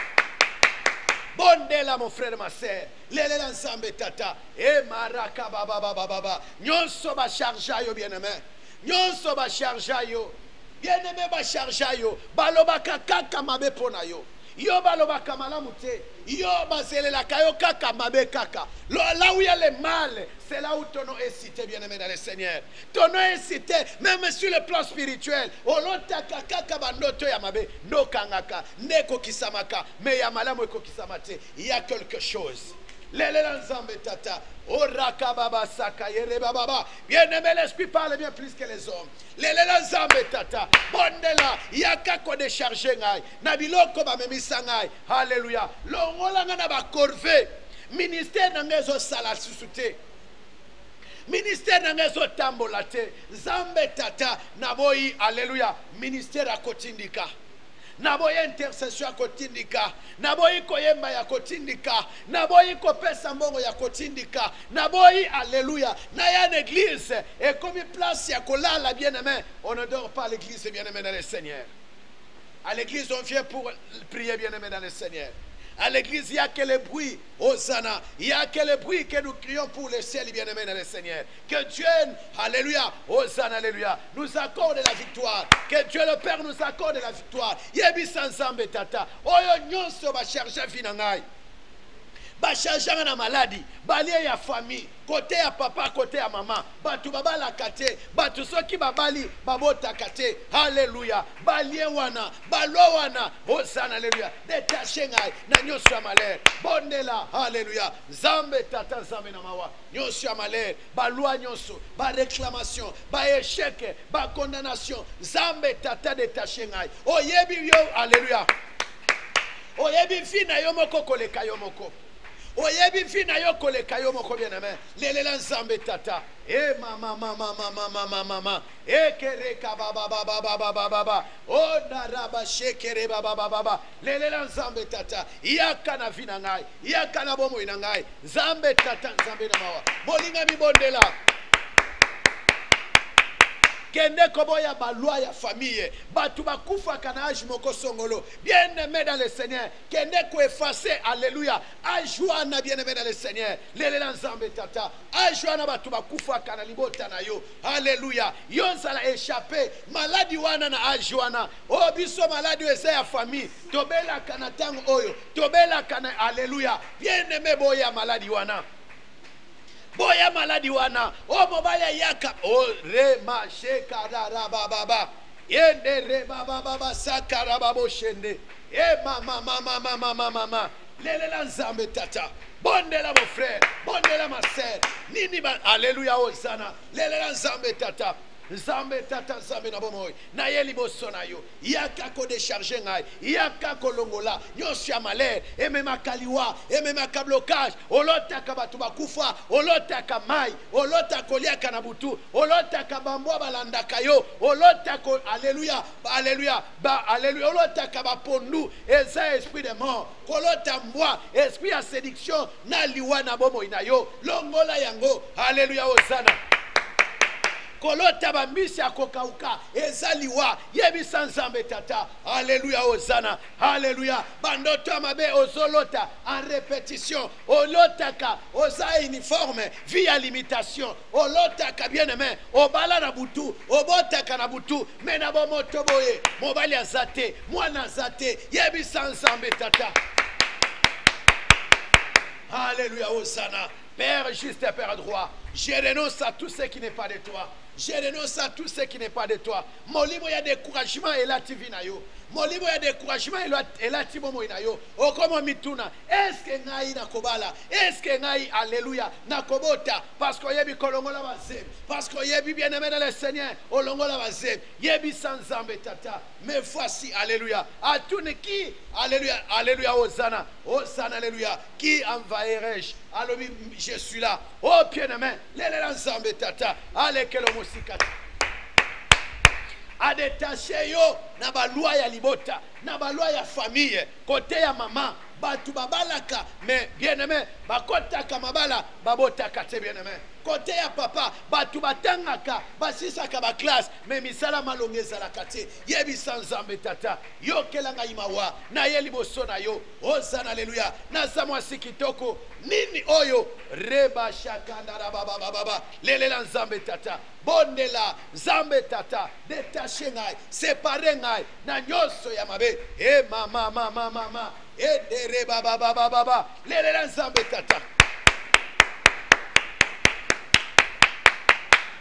Bondela mon frère ma sœur, lelela Nzambe tata, e maraka baba baba baba, nyonso ba charge yo bien aimé. Nyonso ba charge yo bien-aimé ba charge yo balobaka kaka mabe pona yo yo balobaka malamu te yo bazelela kayo kaka mabe kaka là où il y a le mal c'est là où ton nom est cité bien-aimé dans le Seigneur ton nom est cité même sur le plan spirituel olotaka kaka bandoto ya mabe ndokangaka ndeko kisamaka mais ya malamu eko kisamate il y a quelque chose. Bien-aimé, l'esprit parle bien plus que les hommes. Alléluia. Ministère nangezo sala susute. Ministère nangezo tambolate. Zambe tata naboyi alléluia. Ministère a kotindika. Naboyi intercession ya kotindika, naboyi koyemba ya kotindika, naboyi kopesa mbongo ya kotindika, naboyi alléluia. Na ya l'église et comme place ya kolala bien-aimé, on ne dort pas à l'église bien-aimé dans le Seigneur. À l'église on vient pour prier bien-aimé dans le Seigneur. À l'église, il n'y a que le bruit, Hosanna. Il n'y a que le bruit que nous crions pour le ciel, bien-aimé dans le Seigneur. Que Dieu, alléluia, Hosanna, alléluia, nous accorde la victoire. Que Dieu le Père nous accorde la victoire. Yebi sans tata. Oyo nyonso ba chercher vinangai. bachanganga na maladi, balie ya famille, côté ya papa, côté ya maman, batu babala kate, batu soki babali, babota kate, alléluia, balie wana, balo wana, hosana, alléluia, détaché ngai, na nyoso ya malheur, bondela, alléluia, zambe tata, zambe na mawa, nyoso ya malheur, baloi nyoso, ba réclamation, ba échec, ba condamnation, zambe tata, détaché ngai, oyebi yo, alléluia, oyebi fina yo moko koleka yo moko. Oyebi fina yo koleka yo moko bien-aimé. Lelela nzambe tata. Mama. Kereka baba. O naraba shekere baba. Lelela nzambe tata. Yaka na vina ngai. Yaka na bomo ina ngai. Nzambe tata nzambe na mawa. Molinga mibondela. Kende koboya balwa ya famille batu bakufa kana âge moko songolo bien-aimé dans le Seigneur kende ko effacer alléluia ajoana bien-aimé dans le Seigneur lelela nzambe tata ajoana batu bakufa kana libota na yo alléluia yonzala échappé maladi wana na ajoana o biso maladi eza ya famille tobela kana tango oyo tobela kana alléluia bien-aimé boya maladi wana boya maladi wana o mobile yaka o rema shekara baba yende re baba sakara babo shende mama lelela nzambe tata bondela mon frère bondela ma sœur nini ba alléluia hosana lelela nzambe tata nzambe tata nzambe na bomoyi na ye liboso na yo yaka ko décharger ngai yaka ko longola nyonso ya malheur ememaka liwa ememaka blocage olotaka bato bakufa olotaka mai olotaka koliaka na butu olotaka bambwa balandaka yo olotaka alléluia olotaka bapondu eza esprit de mort kolota mbwa esprit ya séduction na liwa na bomoyi na yo longola yango alléluia hosana kolota bambisi akokauka ezaliwa yebisa nzambe tata alléluia hosana alléluia bandoto amabe ozolota en répétition olotaka oza uniforme via limitation olotaka bien-aimé obala na butu obotaka na butu mena bomoto boye mobali azate mwana azate yebisa nzambe tata alléluia hosana Père juste et Père droit, je renonce à tout ce qui n'est pas de toi. Je renonce à tout ce qui n'est pas de toi. Molimo ya découragement et la tivina yo. Molimo ya découragement et la timomo ina yo. Okomo mituna. Est-ce que ngai na kobala? Est-ce que ngai alléluia na kobota? Parce que yebi kolongola bazem. Parce que yebi bien-aimé dans le Seigneur. Olongola bazem. Yebi sans zambe tata. Mais voici alléluia. À tout ne qui alléluia alléluia hosana. Hosana alléluia. Qui envahirai-je? Alors je suis là. Oh bien-aimé. Lelela nzambe tata. Allez que le musikata. A détaché yo na balwa ya libota, na balwa ya famille, côté ya maman, batu babalaka, mais bien-aimé, bakotaka mabala, babotaka te bien-aimé. Côté ya papa, batu batangaka, basisaka ba classe, mais misala malongeza la kate, yebi sanzambe tata, yo kelanga imawa, na ye liboso na yo, hosana alléluia, na zamwa sikitoko, nini oyo, reba shakanda baba, lelela nzambe tata, bondela, zambe tata, détaché ngai, séparé ngai, na nyoso ya mabe, mama, dere baba, lelela nzambe tata.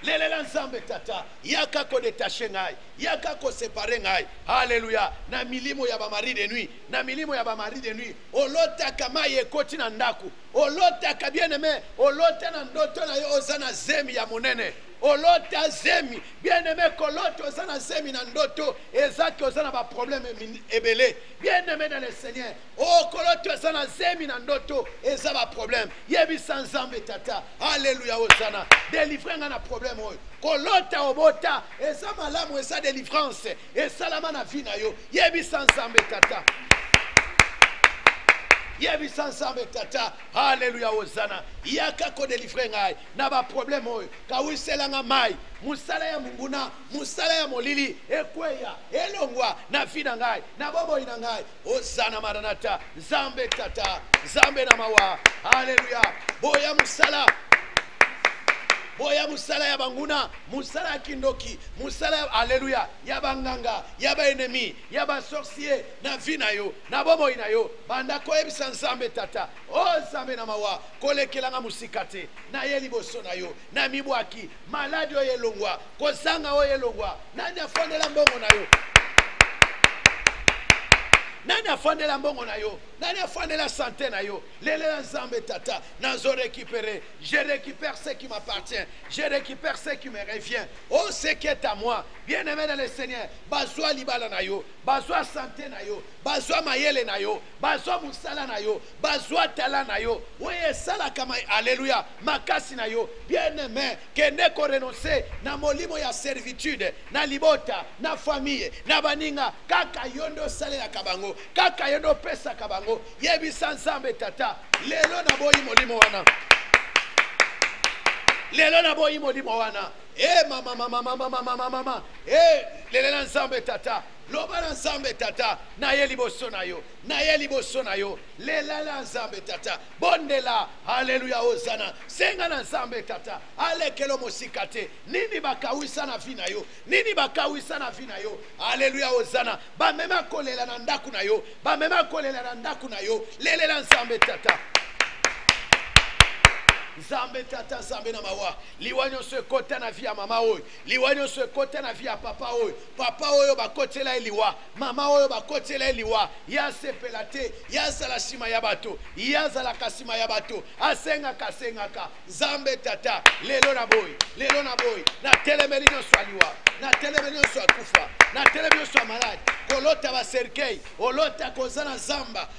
Lelela nzambe tata yaka ko détacher ngai yaka ko séparer ngai alléluia na milimo ya ba mari de nuit na milimo ya ba mari de nuit olota kama yekoti na ndaku olota ka bien-aimé olota na ndoto na yo ozana zemi ya monene olota zemi bien-aimé kolota ozana zemi na ndoto ezaki ozana ba problème ebele bien-aimé dans le Seigneur o kolota ozana zemi na ndoto eza ba problème yebi sans nzambe tata alléluia ozana délivrer na problème kolota obota eza malamu eza délivrance esalama na vie na yo yebisa nzambe tata yebisa nzambe tata alléluia hosana yaka ko délivrer ngai na ba problème oyo kawiselanga mai musala ya munguna musala ya molili ekweya elongwa na vie na ngai na bobo ina ngai hosana maranata nzambe tata nzambe na mawa alléluia boya musala boya musala ya banguna, musala ya kindoki, musala ya alléluia, ya banganga, ya ba ennemi, ya ba sorcier na vina yo, na bomo ina yo, banda ko ebisa nzambe tata. O nzambe na mawa, kolekelanga musikate, na ye liboso na yo, na mibwaki, maladi oyo elongwa, kozanga oyo elongwa, nani afondela mbongo na yo? Nani afandela mbongo na yo? Nani afandela santé na yo? Lele nzambe tata, nazo récupérer. Je récupère ce qui m'appartient. Je récupère ce qui me revient. Oh, ce qui est à moi. Bien-aimé dans le Seigneur, bazwa libala na yo, bazwa santé na yo, bazwa mayele na yo, bazwa musala na yo, bazwa tala na yo. Oye sala kama alléluia, makasi na yo. Bien-aimé, kende ko renoncer na molimo ya servitude, na libota, na famille, na baninga, kaka yondo salela kabango, kaka yondo pesa kabango, yebisa nzambe tata, lelo na boyi molimo wana. Lelo na boyi molimo wana. Mama. Lelo na nzambe tata. Loba na nzambe tata. Na ye liboso na yo. Na ye liboso na yo. Lela na nzambe tata. Bondela. Haleluya hosana. Senga na nzambe tata. Alekelo mosikate. Nini bakawisa na vina yo. Nini bakawisa na vina yo. Haleluya hosana. Ba mema kolela na ndaku na yo. Ba mema kolela na ndaku na yo. Lele na nzambe tata. Nzambe tata nzambe na mawa liwanyo se kota na via mama oyo liwanyo se kota na via papa oyo bakotela eliwa mama oyo bakotela eliwa ya sepelate ya sala sima ya bato ya sala kasima ya bato asengaka nzambe tata lelo na boy na telemeli nyonso aliwa na telemeli nyonso akufa na telemeli nyonso malade kolota ba serkei olota kozana zamba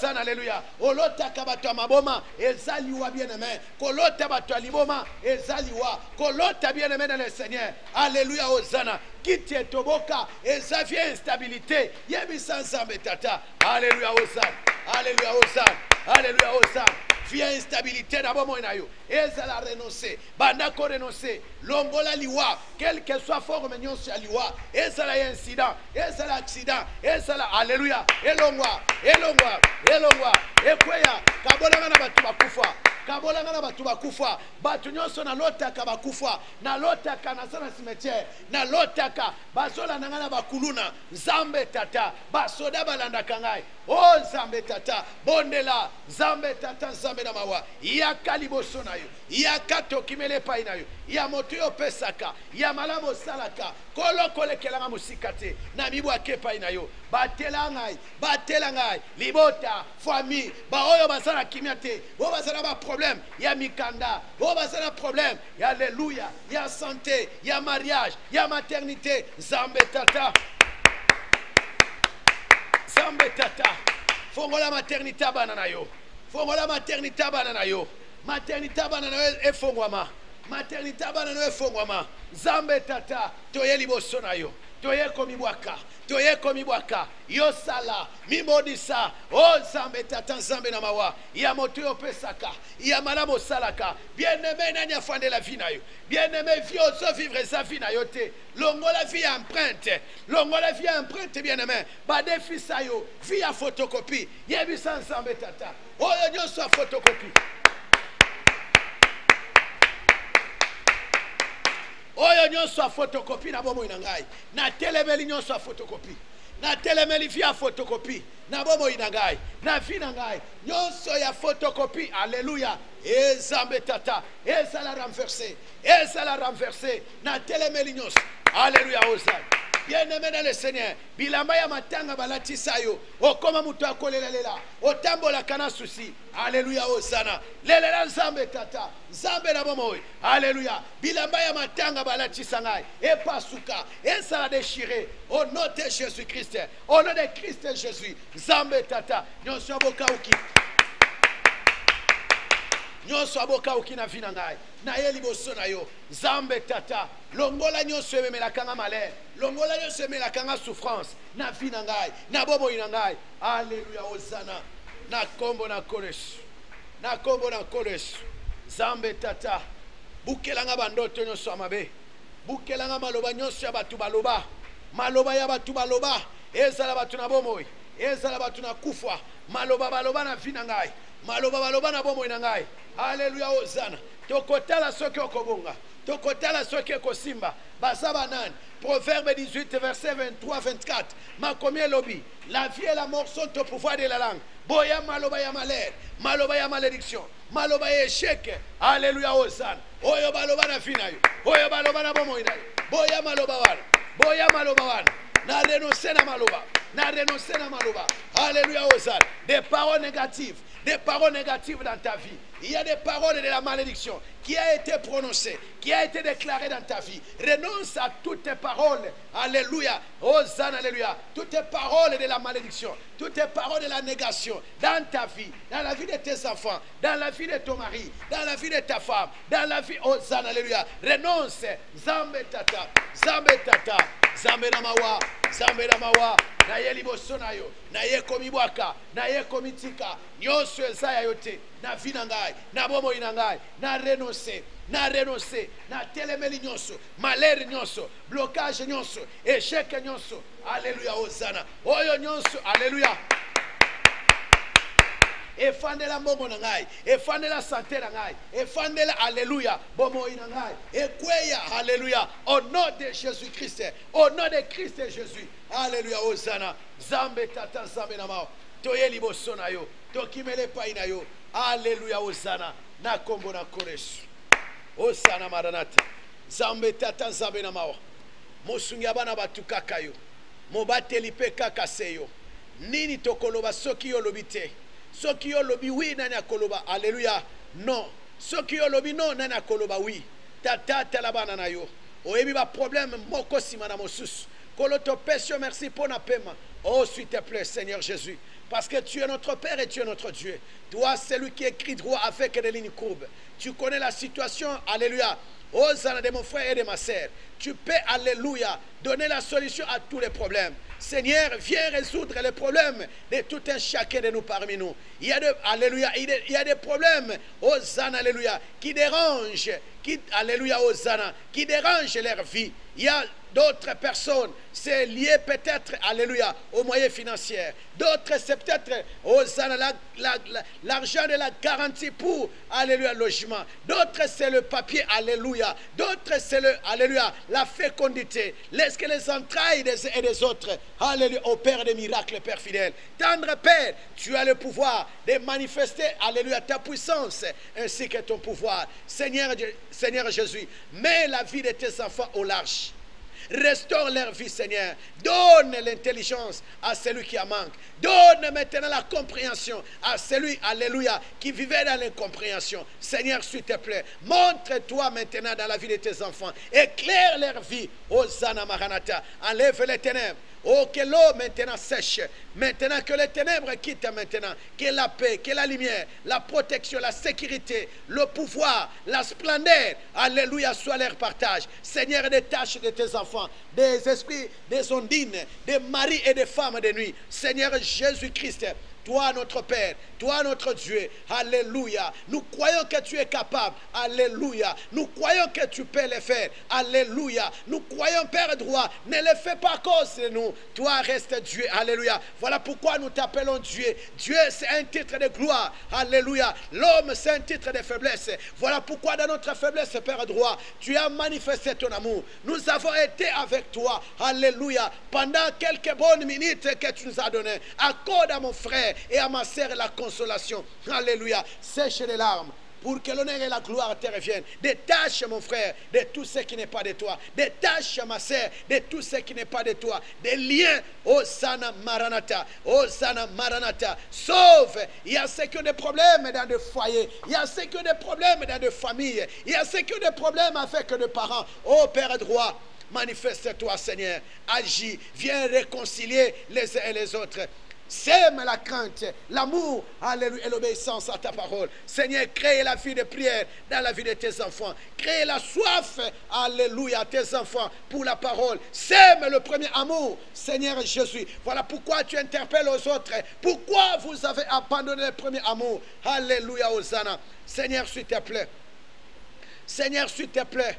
zana haleluya olota kabato maboma ezaliwa bien-aimé kolota bato liboma ezaliwa kolota bien-aimé dans le Seigneur alléluia hosana kiti etoboka ezavie instabilité yebisa nzambe tata alléluia hosana alléluia hosana alléluia hosana via instabilité na bomo na yo ezala renoncer bandako renoncer longola liwa quel que soit forme nyonso ya liwa ezala incident ezala accident ezala alléluia elongwa ekweya kabona na batu bakufa kabolanga na batu bakufa batu nyonso na lotaka bakufa na lotaka na sana cimetière na lotaka bazola nanga na bakuluna nzambe tata basoda balandaka ngai o nzambe tata bondela nzambe tata nzambe na mawa yaka liboso na yo yaka tokimele epai na yo ya moto yo opesaka ya malamu osalaka kolokolekelanga mosika te na mibwake epai na yo batela ngai libota famille baoyo bazala kimia te oyo bazala baproblème ya mikanda oyo bazala problème ya alléluia ya santé ya mariage ya maternité nzambe tata fongola maternité abana na yo fongola maternité abana na yo maternité abana na yo efongwama maternité abana na yo efongwama nzambe tata toye liboso na yo toye komibwaka yo sala mimodisa o nzambe tata nzambe na mawa ya moto yo pesaka ya malamu osalaka bien-aimé nani afandela vie na yo bien-aimé vie ozo vivre sa vie na yo te longola vie ya empreinte bien-aimé badefisa yo vie ya photocopie yebisa nzambe tata oyo nyonso ya photocopie oyo nyonso a photocopie na bomo ina ngai na telemeli nyonso a photocopie na telemeli via photocopie na bomo ina ngai na vina ngai nyonso ya photocopie alléluia ezambe tata ezala renverser na telemeli nyonso alléluia osana bien-aimé dans le Seigneur bilamba ya matanga balatisa yo okoma mutu akolelela otambola kana susi alléluia osana lelela nzambe tata nzambe na bomo alléluia bilamba ya matanga balatisa ngai epasuka esala déchiré au nom de Jésus-Christ au nom de Christ Jésus nzambe tata nyonso abokauki nyonso abokauki na vina ngai na ye liboso na yo nzambe tata longola nyonso ememelaka nga malere longola nyonso ememelaka nga souffrance na vi na ngai na bomoi na ngai alleluya hosana na kombo na kolesu nzambe tata bukelanga bandoto nyonso ya mabe bukelanga maloba nyonso ya bato maloba ya bato baloba ezala bato na bomoi ezala bato na kufa maloba baloba na vi na ngai maloba baloba na bomoi na ngai alleluya hosana tokotala soki okobonga, tokotala soki ekosimba. Basaba nani? Proverbe 18, verset 23-24. Makomie lobi. La vie et la mort sont au pouvoir de la langue. Boya maloba ya malheur, maloba ya malédiction, maloba ya échec. Alléluia, Hosanna. Oyo baloba na finayo, oyo baloba na bomo inayo. Boya maloba wana, boya maloba wana. Na renoncer na maloba, na renoncer na maloba. Alléluia, Hosanna. Des paroles négatives dans ta vie. Il y a des paroles de la malédiction qui a été prononcée, qui a été déclarée dans ta vie. Renonce à toutes tes paroles. Alléluia. Hosanna, alléluia. Toutes tes paroles de la malédiction, toutes tes paroles de la négation dans ta vie, dans la vie de tes enfants, dans la vie de ton mari, dans la vie de ta femme, dans la vie. Hosanna, alléluia. Renonce. Zambe tata, zambe tata, zambe namawa, zambe namawa. Na ye liboso na yo, na ye komibwaka, na ye komitika, nyonso eza ya yo te, na vi na ngai, na bomoi na ngai, na renoncer, na telemeli nyonso, malheur nyonso, blocage nyonso, échec nyonso. Alléluia, Hosanna. Oyo nyonso, alléluia. Efandela mbongo na ngai, efandela santé na ngai, efandela alléluia, bomoi na ngai, ekweya alléluia, au nom de Jésus-Christ, au nom de Christ et Jésus. Alléluia, Hosanna. Zambe tata zambe na mao. Toye liboso na yo, tokimele pai na yo. Alléluia, Hosanna. Na kombo na koresu. Hosanna maranata. Zambe tata zambe na mao. Mosungi abana batukaka yo. Mobateli pe kaka seyo. Nini tokoloba soki yo lobite. Soki yo lobi oui nani akoloba. Alléluia. Non. Soki yo lobi non nani akoloba oui. Tata talabana na yo. Oyebi ba problème moko sima na mosusu. Koloto pesio merci pour na paiement. Oh s'il te plaît Seigneur Jésus. Parce que tu es notre Père et tu es notre Dieu. Toi celui qui écrit droit avec des lignes courbes. Tu connais la situation. Alléluia. Hosanna de mon frère et de ma sœur. Tu peux, alléluia, donner la solution à tous les problèmes. Seigneur, viens résoudre les problèmes de tout un chacun de nous parmi nous. Il y a alléluia, il y a des problèmes, Hosanna, alléluia, qui dérangent, alléluia, Hosanna, qui dérangent leur vie. Il y a d'autres personnes, c'est lié peut-être, alléluia, aux moyens financiers. D'autres, c'est peut-être, Hosanna, l'argent de la garantie pour, alléluia, logement. D'autres, c'est le papier, alléluia. D'autres, c'est le, alléluia, la fécondité. Laisse que les entrailles des uns et des autres, alléluia, opèrent des miracles, Père fidèle. Tendre Père, tu as le pouvoir de manifester, alléluia, ta puissance ainsi que ton pouvoir. Seigneur Jésus, mets la vie de tes enfants au large. Restaure leur vie, Seigneur. Donne l'intelligence à celui qui en manque. Donne maintenant la compréhension à celui, alléluia, qui vivait dans l'incompréhension. Seigneur, s'il te plaît, montre-toi maintenant dans la vie de tes enfants. Éclaire leur vie. Hosanna Maranatha. Enlève les ténèbres. Oh, que l'eau maintenant sèche. Maintenant que les ténèbres quittent maintenant. Que la paix, que la lumière, la protection, la sécurité, le pouvoir, la splendeur, alléluia, soit leur partage. Seigneur, détache de tes enfants, des esprits, des ondines, des maris et des femmes de nuit. Seigneur Jésus-Christ, toi notre Père, toi notre Dieu, alléluia. Nous croyons que tu es capable, alléluia. Nous croyons que tu peux le faire, alléluia. Nous croyons, Père droit, ne le fais pas à cause de nous. Toi reste Dieu, alléluia. Voilà pourquoi nous t'appelons Dieu. Dieu, c'est un titre de gloire, alléluia. L'homme, c'est un titre de faiblesse. Voilà pourquoi dans notre faiblesse, Père droit, tu as manifesté ton amour. Nous avons été avec toi, alléluia, pendant quelques bonnes minutes que tu nous as données. Accorde à mon frère et à ma sœur la consolation, alléluia. Sèche les larmes pour que l'honneur et la gloire te reviennent. Détache mon frère de tout ce qui n'est pas de toi. Détache ma sœur de tout ce qui n'est pas de toi. Des liens, Hosanna Maranatha, Hosanna Maranatha. Sauve. Il y a ceux qui ont des problèmes dans des foyers. Il y a ceux qui ont des problèmes dans des familles. Il y a ceux qui ont des problèmes avec des parents. Oh Père droit, manifeste-toi Seigneur. Agis, viens réconcilier les uns et les autres. Sème la crainte, l'amour, alléluia, et l'obéissance à ta parole. Seigneur, crée la vie de prière dans la vie de tes enfants. Crée la soif, alléluia, à tes enfants pour la parole. Sème le premier amour, Seigneur Jésus. Voilà pourquoi tu interpelles aux autres. Pourquoi vous avez abandonné le premier amour? Alléluia, Hosanna. Seigneur, s'il te plaît. Seigneur, s'il te plaît.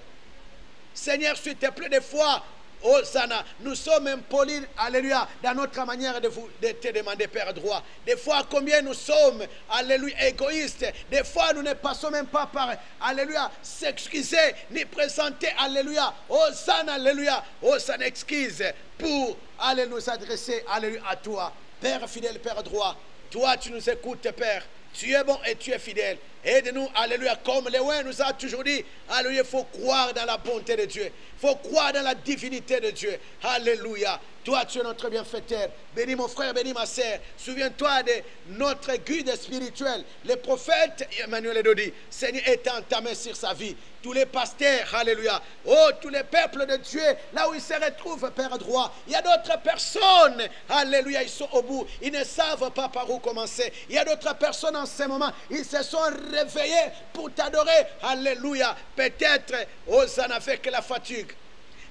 Seigneur, s'il te plaît, des fois, Hosanna. Nous sommes impolis, alléluia, dans notre manière de te demander, Père droit. Des fois, combien nous sommes, alléluia, égoïstes. Des fois, nous ne passons même pas par, alléluia, s'excuser, ni présenter, alléluia, Hosanna, alléluia, Hosanna, excuse, pour aller nous adresser, alléluia, à toi. Père fidèle, Père droit, toi, tu nous écoutes, Père. Tu es bon et tu es fidèle. Aide-nous, alléluia, comme Léon nous a toujours dit, alléluia, il faut croire dans la bonté de Dieu. Il faut croire dans la divinité de Dieu. Alléluia. Toi, tu es notre bienfaiteur. Bénis mon frère, bénis ma sœur. Souviens-toi de notre guide spirituel, le prophète Emmanuel Edodi. Seigneur, étends ta main sur sa vie. Tous les pasteurs, alléluia. Oh, tous les peuples de Dieu, là où ils se retrouvent, Père droit. Il y a d'autres personnes, alléluia, ils sont au bout. Ils ne savent pas par où commencer. Il y a d'autres personnes en ce moment, ils se sont réveillés pour t'adorer. Alléluia. Peut-être, Hosanna, avec la fatigue.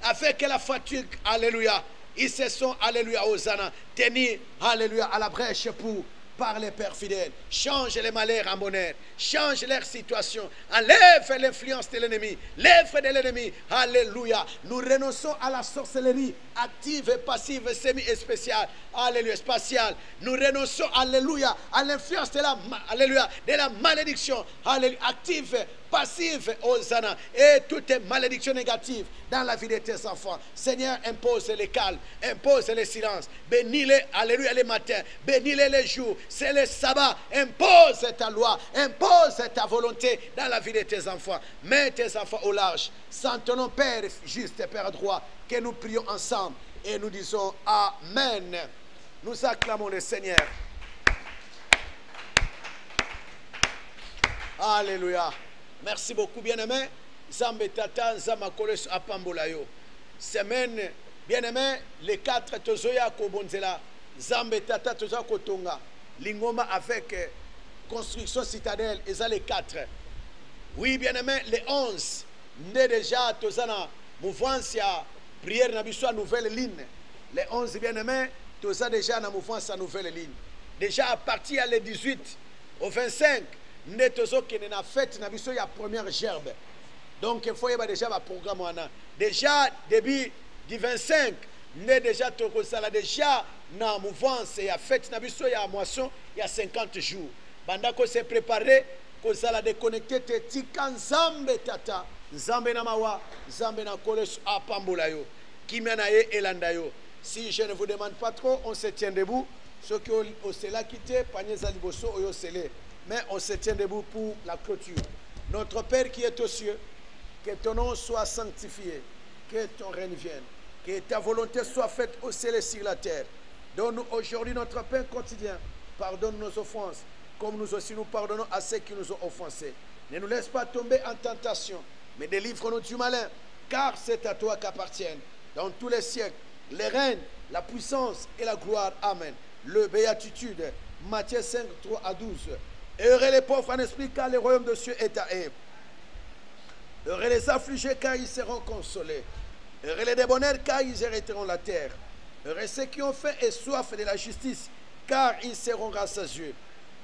Avec la fatigue, alléluia. Ils se sont, alléluia, Hosanna, tenus, alléluia, à la brèche pour parler, Père fidèle. Change les malheurs en bonheur. Change leur situation. Enlève l'influence de l'ennemi. L'œuvre de l'ennemi. Alléluia. Nous renonçons à la sorcellerie active et passive, semi et spéciale. Alléluia, spatiale. Nous renonçons, alléluia, à l'influence de la, alléluia, de la malédiction. Alléluia, active, passive, Hosanna, et toutes les malédictions négatives dans la vie de tes enfants. Seigneur, impose les calmes, impose les silences, bénis-les, alléluia, les matins, bénis-les les jours, c'est le sabbat, impose ta loi, impose ta volonté dans la vie de tes enfants. Mets tes enfants au large. Sans ton nom, Père juste, Père droit, que nous prions ensemble et nous disons Amen. Nous acclamons le Seigneur. Alléluia. Merci beaucoup, bien-aimé. Zambe tata, zamakole apambolayo. Semaine, bien-aimé, les 4 tozoya kobonzela. Zambe tata tozoya kotonga. Lingoma avec construction citadelle, et ça les 4. Oui, bien-aimé, les 11. Né déjà tozana mouvance ya prière na biso nouvelle ligne. Les 11 bien-aimés, toza déjà na mouvance à nouvelle ligne. Déjà à partir le 18 au 25. Nous avons fait la première gerbe. Donc, il faut y avoir déjà un programme. Déjà, début du 25, nous avons déjà dans mouvance et fait la moisson il y a 50 jours. Pendant qu'on s'est préparé, qu'on s'est déconnecté, Tikan Zambe Tata, Zambe Namawa, Zambe Nakoles Apambulayo, Kimanaye et Landayo. Si je ne vous demande pas trop, on se tient debout. Ceux qui ont là quitté, Panier Zaliboso, Oyo Sele. Mais on se tient debout pour la clôture. Notre Père qui est aux cieux, que ton nom soit sanctifié, que ton règne vienne, que ta volonté soit faite au ciel et sur la terre. Donne-nous aujourd'hui notre pain quotidien. Pardonne nos offenses, comme nous aussi nous pardonnons à ceux qui nous ont offensés. Ne nous laisse pas tomber en tentation, mais délivre-nous du malin, car c'est à toi qu'appartiennent, dans tous les siècles, les règnes, la puissance et la gloire. Amen. Le béatitude, Matthieu 5, 3 à 12. Heureux les pauvres en esprit, car le royaume de Dieu est à eux. Heureux les affligés, car ils seront consolés. Heureux les débonnaires, car ils hériteront la terre. Heureux ceux qui ont faim et soif de la justice, car ils seront rassasiés.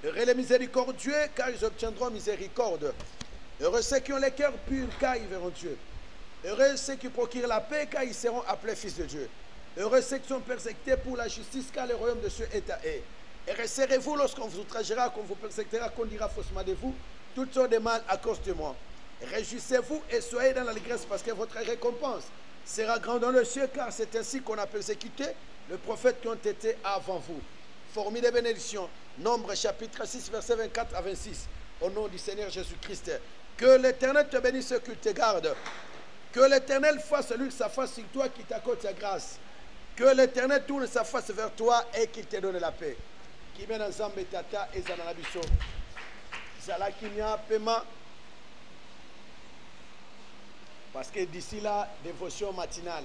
Heureux les miséricordieux, car ils obtiendront miséricorde. Heureux ceux qui ont les cœurs purs, car ils verront Dieu. Heureux ceux qui procurent la paix, car ils seront appelés fils de Dieu. Heureux ceux qui sont persécutés pour la justice, car le royaume de Dieu est à eux. Et resserrez-vous lorsqu'on vous outragera, qu'on vous persécutera, qu'on dira faussement de vous, toutes sortes de mal à cause de moi. Réjouissez-vous et soyez dans l'allégresse, parce que votre récompense sera grande dans le ciel, car c'est ainsi qu'on a persécuté les prophètes qui ont été avant vous. Formule de bénédiction, Nombre chapitre 6, verset 24 à 26. Au nom du Seigneur Jésus-Christ. Que l'Éternel te bénisse et qu'il te garde. Que l'Éternel fasse lui sa face sur toi, qui t'accorde sa grâce. Que l'Éternel tourne sa face vers toi et qu'il te donne la paix. Qui mène ensemble tata et zananabiso. Zala kimia paiement. Parce que d'ici là, dévotion matinale.